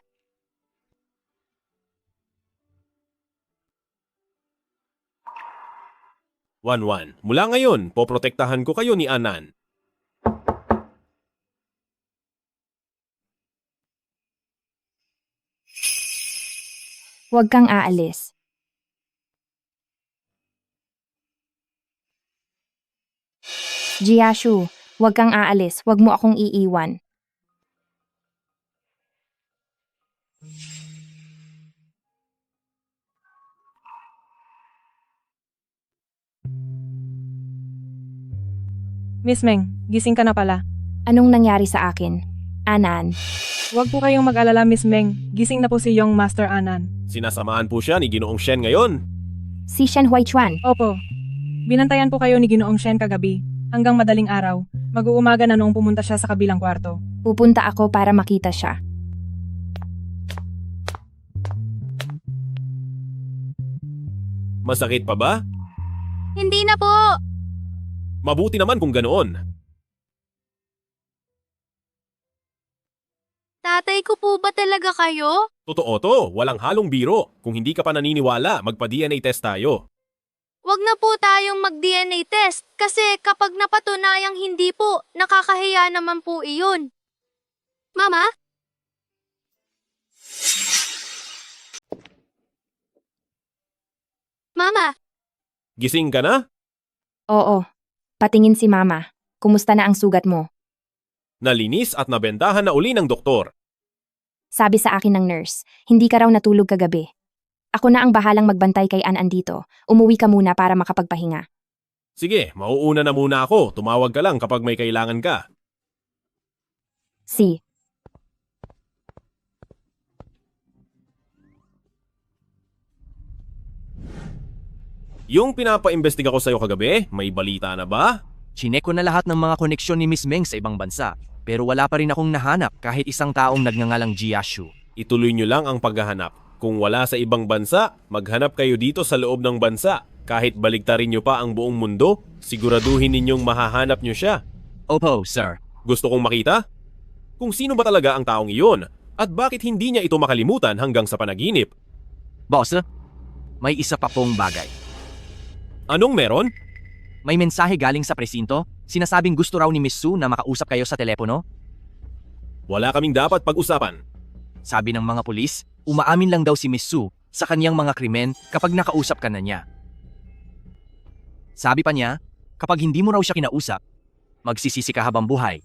Wan. Mula ngayon, poprotektahan ko kayo ni Anan. Huwag kang aalis. Jiashu, huwag kang aalis. Huwag mo akong iiwan. Miss Meng, gising ka na pala. Anong nangyari sa akin? Anan. Huwag po kayong mag-alala, Miss Meng. Gising na po si Young Master Anan. Sinasamahan po siya ni Ginoong Shen ngayon. Si Shen Huaichuan. Opo. Binantayan po kayo ni Ginoong Shen kagabi. Hanggang madaling araw. Mag-uumaga na noong pumunta siya sa kabilang kwarto. Pupunta ako para makita siya. Masakit pa ba? Hindi na po! Mabuti naman kung ganoon. Tatay ko po ba talaga kayo? Totoo to, walang halong biro. Kung hindi ka pa naniniwala, magpa-DNA test tayo. Wag na po tayong mag-DNA test kasi kapag napatunayang hindi po, nakakahiya naman po iyon. Mama? Mama? Gising ka na? Oo. Patingin si Mama. Kumusta na ang sugat mo? Nalinis at nabentahan na uli ng doktor. Sabi sa akin ng nurse, hindi ka raw natulog kagabi. Ako na ang bahalang magbantay kay An dito. Umuwi ka muna para makapagpahinga. Sige, mauuna na muna ako. Tumawag ka lang kapag may kailangan ka. Si. Yung pinapaimbestiga ko sa'yo kagabi, may balita na ba? Chinek ko na lahat ng mga koneksyon ni Miss Meng sa ibang bansa, pero wala pa rin akong nahanap kahit isang taong nagngangalang Jiashu. Ituloy nyo lang ang paghahanap. Kung wala sa ibang bansa, maghanap kayo dito sa loob ng bansa. Kahit baligtarin nyo pa ang buong mundo, siguraduhin ninyong mahahanap nyo siya. Opo, sir. Gusto kong makita? Kung sino ba talaga ang taong iyon at bakit hindi niya ito makalimutan hanggang sa panaginip. Boss, may isa pa pong bagay. Anong meron? May mensahe galing sa presinto, sinasabing gusto raw ni Miss Sue na makausap kayo sa telepono. Wala kaming dapat pag-usapan. Sabi ng mga pulis, umaamin lang daw si Miss Sue sa kanyang mga krimen kapag nakausap ka na niya. Sabi pa niya, kapag hindi mo raw siya kinausap, magsisisi ka habang buhay.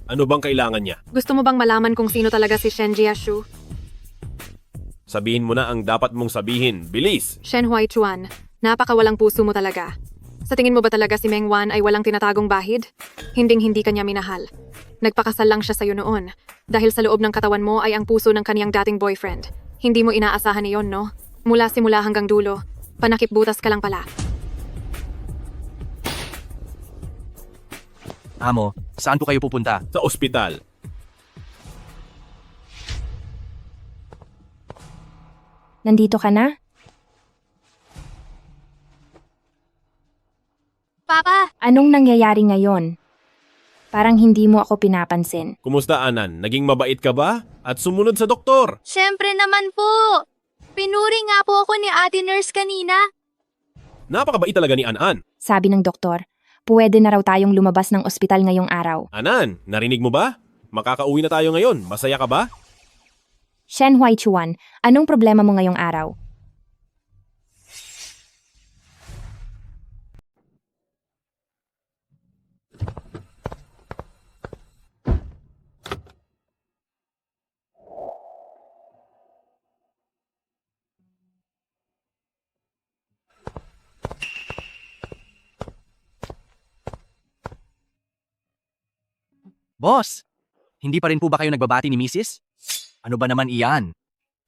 Ano bang kailangan niya? Gusto mo bang malaman kung sino talaga si Shen Jiashu? Sabihin mo na ang dapat mong sabihin. Bilis! Shen Huaichuan, napakawalang puso mo talaga. Sa tingin mo ba talaga si Meng Wan ay walang tinatagong bahid? Hinding-hindi kanya minahal. Nagpakasal lang siya sa'yo noon. Dahil sa loob ng katawan mo ay ang puso ng kaniyang dating boyfriend. Hindi mo inaasahan iyon, no? Mula simula hanggang dulo. Panakip butas ka lang pala. Amo, saan po kayo pupunta? Sa ospital. Nandito ka na? Papa! Anong nangyayari ngayon? Parang hindi mo ako pinapansin. Kumusta, Anan? Naging mabait ka ba? At sumunod sa doktor? Siyempre naman po! Pinuri nga po ako ni Ate Nurse kanina. Napakabait talaga ni Anan. Sabi ng doktor, pwede na raw tayong lumabas ng ospital ngayong araw. Anan, narinig mo ba? Makakauwi na tayo ngayon. Masaya ka ba? Shen Huaichuan, anong problema mo ngayong araw? Boss, hindi pa rin po ba kayo nagbabati ni Mrs.? Ano ba naman iyan?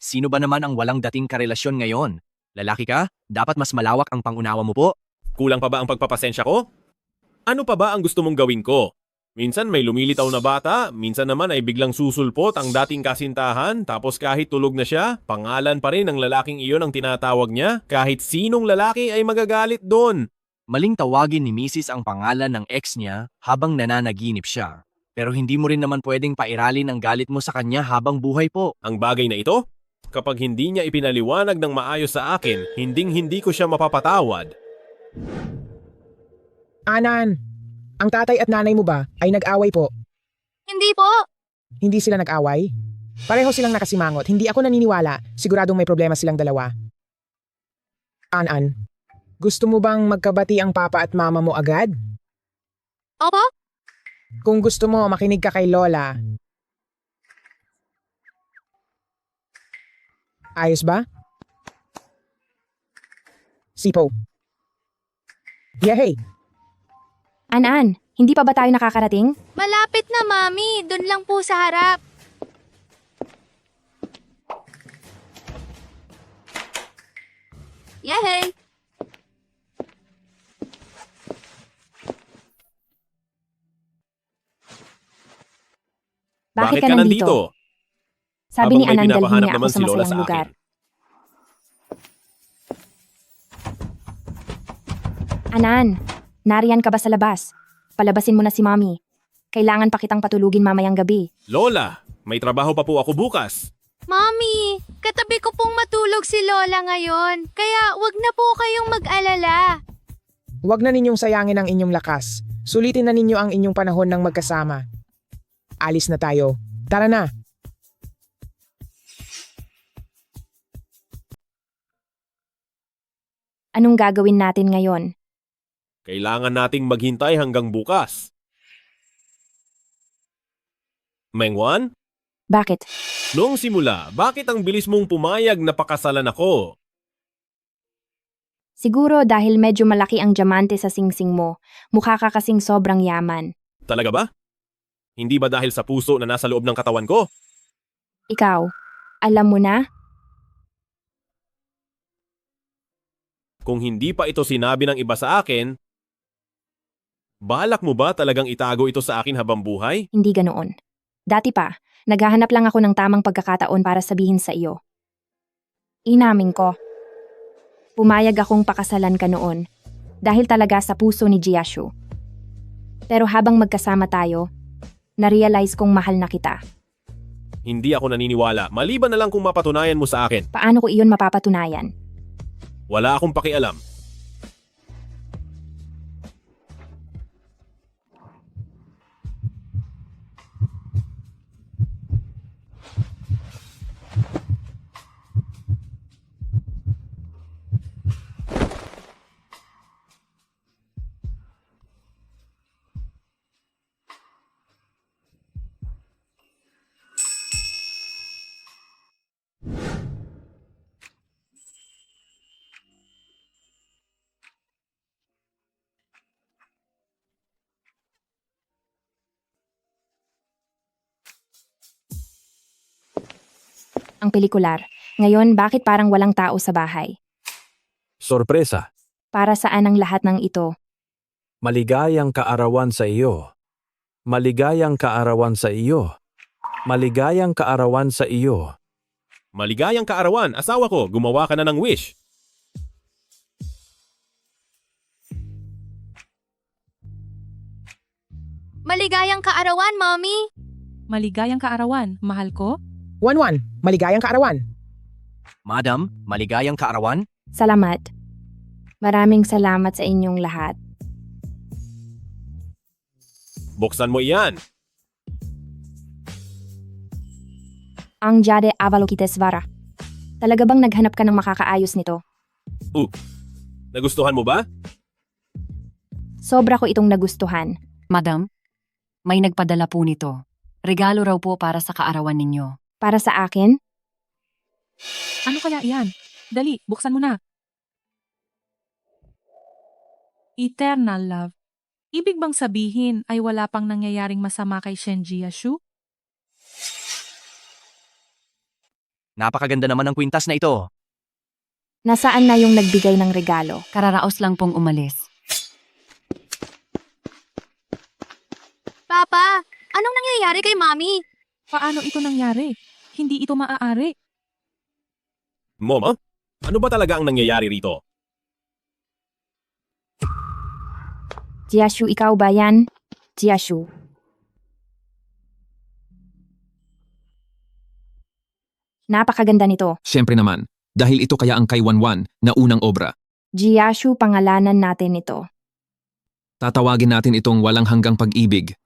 Sino ba naman ang walang dating karelasyon ngayon? Lalaki ka? Dapat mas malawak ang pangunawa mo po. Kulang pa ba ang pagpapasensya ko? Ano pa ba ang gusto mong gawin ko? Minsan may lumilitaw na bata, minsan naman ay biglang susulpot ang dating kasintahan, tapos kahit tulog na siya, pangalan pa rin ng lalaking iyon ang tinatawag niya. Kahit sinong lalaki ay magagalit doon. Maling tawagin ni Mrs. ang pangalan ng ex niya habang nananaginip siya. Pero hindi mo rin naman pwedeng pairalin ang galit mo sa kanya habang buhay po. Ang bagay na ito, kapag hindi niya ipinaliwanag ng maayos sa akin, hinding-hindi ko siya mapapatawad. Anan, ang tatay at nanay mo ba ay nag-away po? Hindi po! Hindi sila nag-away? Pareho silang nakasimangot. Hindi ako naniniwala. Siguradong may problema silang dalawa. An, gusto mo bang magkabati ang papa at mama mo agad? Opo? Kung gusto mo, makinig ka kay Lola. Ayos ba? Sipo. Yehey! An, hindi pa ba tayo nakakarating? Malapit na, Mami. Doon lang po sa harap. Yehey! Bakit ka nandito? Sabi Habang ni may Anan dalhin pinapahanap niya ako naman sa si Lola masayang sa lugar. akin. Anan, nariyan ka ba sa labas? Palabasin mo na si Mommy. Kailangan pa kitang patulugin mamayang gabi. Lola, may trabaho pa po ako bukas. Mami, katabi ko pong matulog si Lola ngayon, kaya wag na po kayong mag-alala. Huwag na ninyong sayangin ang inyong lakas. Sulitin na ninyo ang inyong panahon ng magkasama. Alis na tayo. Tara na. Anong gagawin natin ngayon? Kailangan nating maghintay hanggang bukas. Mengwan? Bakit? Noong simula, bakit ang bilis mong pumayag na pakasalan ako? Siguro dahil medyo malaki ang diamante sa singsing mo. Mukha ka kasing sobrang yaman. Talaga ba? Hindi ba dahil sa puso na nasa loob ng katawan ko? Ikaw, alam mo na? Kung hindi pa ito sinabi ng iba sa akin, balak mo ba talagang itago ito sa akin habang buhay? Hindi ganoon. Dati pa, naghahanap lang ako ng tamang pagkakataon para sabihin sa iyo. Inamin ko. Pumayag akong pakasalan ka noon dahil talaga sa puso ni Jiashu. Pero habang magkasama tayo, na-realize kong mahal na kita. Hindi ako naniniwala, maliban na lang kung mapatunayan mo sa akin. Paano ko iyon mapapatunayan? Wala akong pakialam. Ang pelikular. Ngayon, bakit parang walang tao sa bahay? Sorpresa. Para saan ang lahat ng ito? Maligayang kaarawan sa iyo. Maligayang kaarawan sa iyo. Maligayang kaarawan sa iyo. Maligayang kaarawan, asawa ko, gumawa ka na ng wish. Maligayang kaarawan, Mommy! Maligayang kaarawan, mahal ko. Wanwan, maligayang kaarawan. Madam, maligayang kaarawan? Salamat. Maraming salamat sa inyong lahat. Buksan mo iyan. Ang Jade Avalokitesvara. Talaga bang naghanap ka ng makakaayos nito? Nagustuhan mo ba? Sobra ko itong nagustuhan. Madam, may nagpadala po nito. Regalo raw po para sa kaarawan ninyo. Para sa akin? Ano kaya iyan? Dali, buksan mo na. Eternal love. Ibig bang sabihin ay wala pang nangyayaring masama kay Shen Jiashu? Napakaganda naman ng kwintas na ito. Nasaan na yung nagbigay ng regalo? Kararaos lang pong umalis. Papa, anong nangyayari kay Mommy? Paano ito nangyari? Hindi ito maaari. Mama, ano ba talaga ang nangyayari rito? Jiashu, ikaw ba yan? Jiashu. Napakaganda nito. Siyempre naman, dahil ito kaya ang kay Wanwan na unang obra. Jiashu, pangalanan natin ito. Tatawagin natin itong walang hanggang pag-ibig.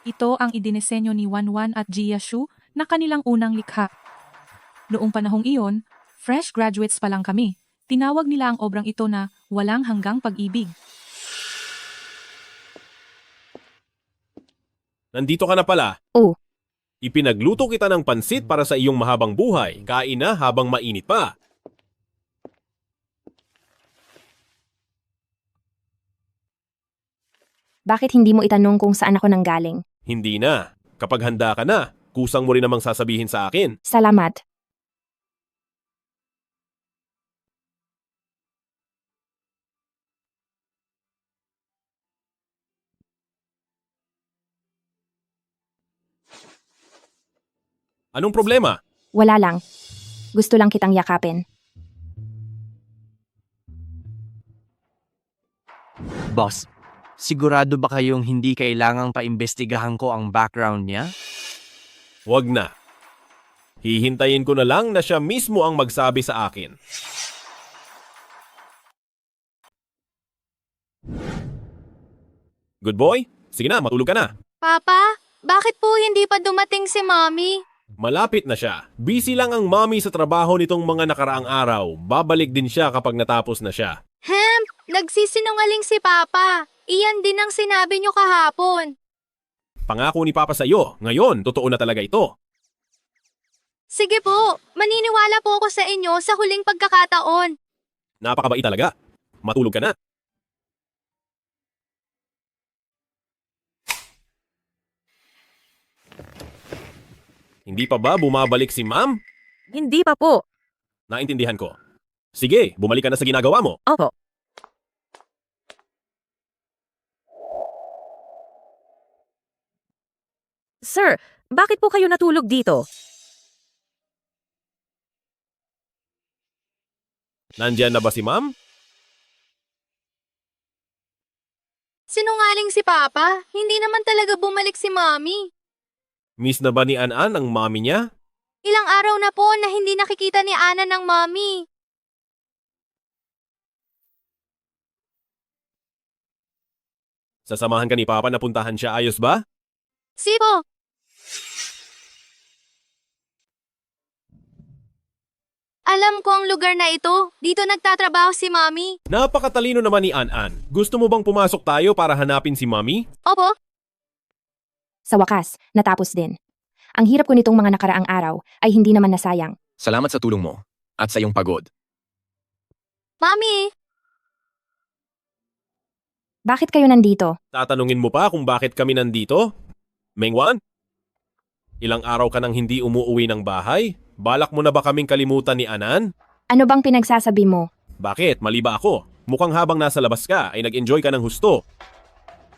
Ito ang idinisenyo ni Wanwan at Jiashu na kanilang unang likha. Noong panahong iyon, fresh graduates pa lang kami. Tinawag nila ang obrang ito na walang hanggang pag-ibig. Nandito ka na pala. Oh. Ipinagluto kita ng pansit para sa iyong mahabang buhay. Kain na habang mainit pa. Bakit hindi mo itanong kung saan ako nanggaling? Hindi na. Kapag handa ka na, kusang mo rin namang sasabihin sa akin. Salamat. Anong problema? Wala lang. Gusto lang kitang yakapin. Boss, sigurado ba kayong hindi kailangang paimbestigahan ko ang background niya? Wag na. Hihintayin ko na lang na siya mismo ang magsabi sa akin. Good boy? Sige na, matulog ka na. Papa, bakit po hindi pa dumating si Mommy? Malapit na siya. Busy lang ang mommy sa trabaho nitong mga nakaraang araw. Babalik din siya kapag natapos na siya. Nagsisinungaling si Papa. Iyan din ang sinabi niyo kahapon. Pangako ni Papa sa iyo. Ngayon, totoo na talaga ito. Sige po, maniniwala po ako sa inyo sa huling pagkakataon. Napakabait talaga. Matulog ka na. Hindi pa ba bumabalik si Ma'am? Hindi pa po. Naintindihan ko. Sige, bumalik ka na sa ginagawa mo. Opo. Sir, bakit po kayo natulog dito? Nandyan na ba si Ma'am? Sinungaling si Papa. Hindi naman talaga bumalik si Mommy. Miss na ba ni An-An ang mommy niya? Ilang araw na po na hindi nakikita ni Ana ng Mommy. Sasamahan ka ni Papa na puntahan siya, ayos ba? Sipo. Alam ko ang lugar na ito. Dito nagtatrabaho si Mommy. Napakatalino naman ni An-An. Gusto mo bang pumasok tayo para hanapin si Mommy? Opo. Sa wakas, natapos din. Ang hirap ko nitong mga nakaraang araw ay hindi naman nasayang. Salamat sa tulong mo at sa iyong pagod. Mommy! Bakit kayo nandito? Tatanungin mo pa kung bakit kami nandito? Mengwan? Ilang araw ka nang hindi umuuwi ng bahay? Balak mo na ba kaming kalimutan ni Anan? Ano bang pinagsasabi mo? Bakit? Mali ba ako? Mukhang habang nasa labas ka ay nag-enjoy ka ng husto.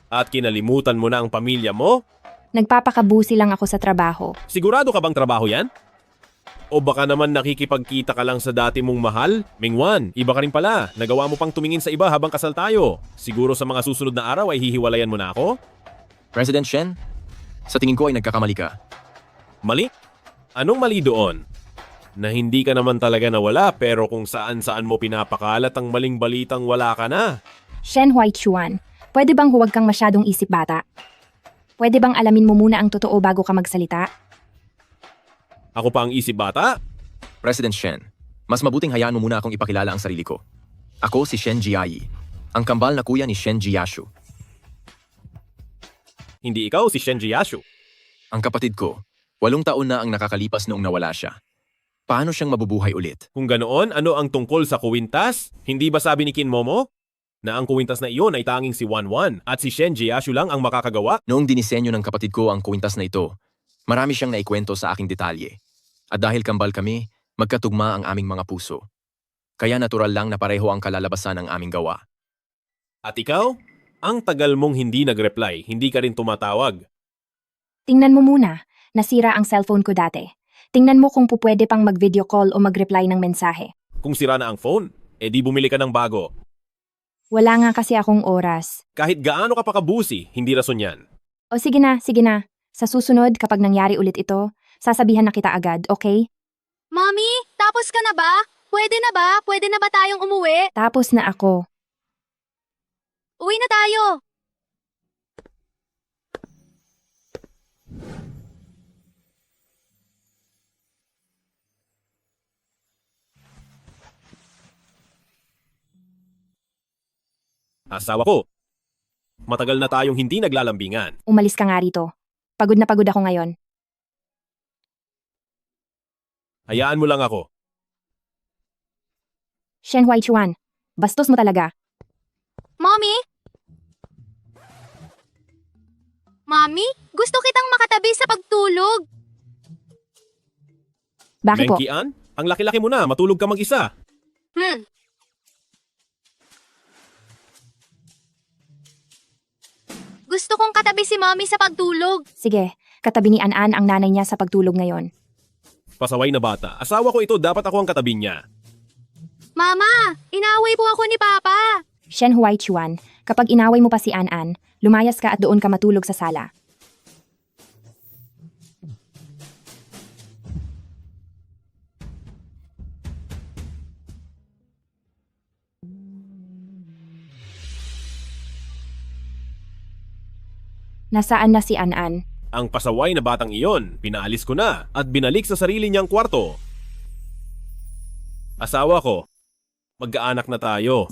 At kinalimutan mo na ang pamilya mo? Nagpapakabusi lang ako sa trabaho. Sigurado ka bang trabaho yan? O baka naman nakikipagkita ka lang sa dati mong mahal? Mingwan, iba ka rin pala. Nagawa mo pang tumingin sa iba habang kasal tayo. Siguro sa mga susunod na araw ay hihiwalayan mo na ako? President Shen, sa tingin ko ay nagkakamali ka. Mali? Anong mali doon? Na hindi ka naman talaga nawala pero kung saan-saan mo pinapakalat ang maling balitang wala ka na. Shen Huaichuan, pwede bang huwag kang masyadong isip bata? Pwede bang alamin mo muna ang totoo bago ka magsalita? Ako pa ang isip bata? President Shen, mas mabuting hayaan mo muna akong ipakilala ang sarili ko. Ako si Shen Jiayi, ang kambal na kuya ni Shen Jiyashu. Hindi ikaw si Shen Jiyashu. Ang kapatid ko, 8 taon na ang nakakalipas noong nawala siya. Paano siyang mabubuhay ulit? Kung ganoon, ano ang tungkol sa kuwintas? Hindi ba sabi ni Kin Momo na ang kuwintas na iyon ay tanging si Wanwan at si Shen Jiyashu lang ang makakagawa? Noong dinisenyo ng kapatid ko ang kuwintas na ito, marami siyang naikwento sa aking detalye. At dahil kambal kami, magkatugma ang aming mga puso. Kaya natural lang na pareho ang kalalabasan ng aming gawa. At ikaw? Ang tagal mong hindi nag-reply, hindi ka rin tumatawag. Tingnan mo muna, nasira ang cellphone ko dati. Tingnan mo kung pupwede pang mag-video call o mag-reply ng mensahe. Kung sira na ang phone, di bumili ka ng bago. Wala nga kasi akong oras. Kahit gaano ka pa kabusi, hindi rason yan. O sige na, sige na. Sa susunod, kapag nangyari ulit ito, sasabihan na kita agad, okay? Mommy, tapos ka na ba? Pwede na ba? Pwede na ba tayong umuwi? Tapos na ako. Uwi na tayo! Asawa ko. Matagal na tayong hindi naglalambingan. Umalis ka nga rito. Pagod na pagod ako ngayon. Hayaan mo lang ako. Shen Huaichuan, bastos mo talaga. Mommy? Mommy, gusto kitang makatabi sa pagtulog. Bakit po? Mengkian, ang laki-laki mo na, matulog ka mag-isa. Gusto kong katabi si Mommy sa pagtulog. Sige, katabi ni An-An ang nanay niya sa pagtulog ngayon. Pasaway na bata. Asawa ko ito, dapat ako ang katabi niya. Mama, inaway po ako ni Papa. Shen Huaichuan, kapag inaway mo pa si An, lumayas ka at doon ka matulog sa sala. Nasaan na si An? Ang pasaway na batang iyon, pinaalis ko na at binalik sa sarili niyang kwarto. Asawa ko, magkaanak na tayo.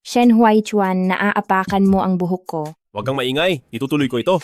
Shen Huaichuan, naaapakan mo ang buhok ko. Huwag kang maingay, itutuloy ko ito.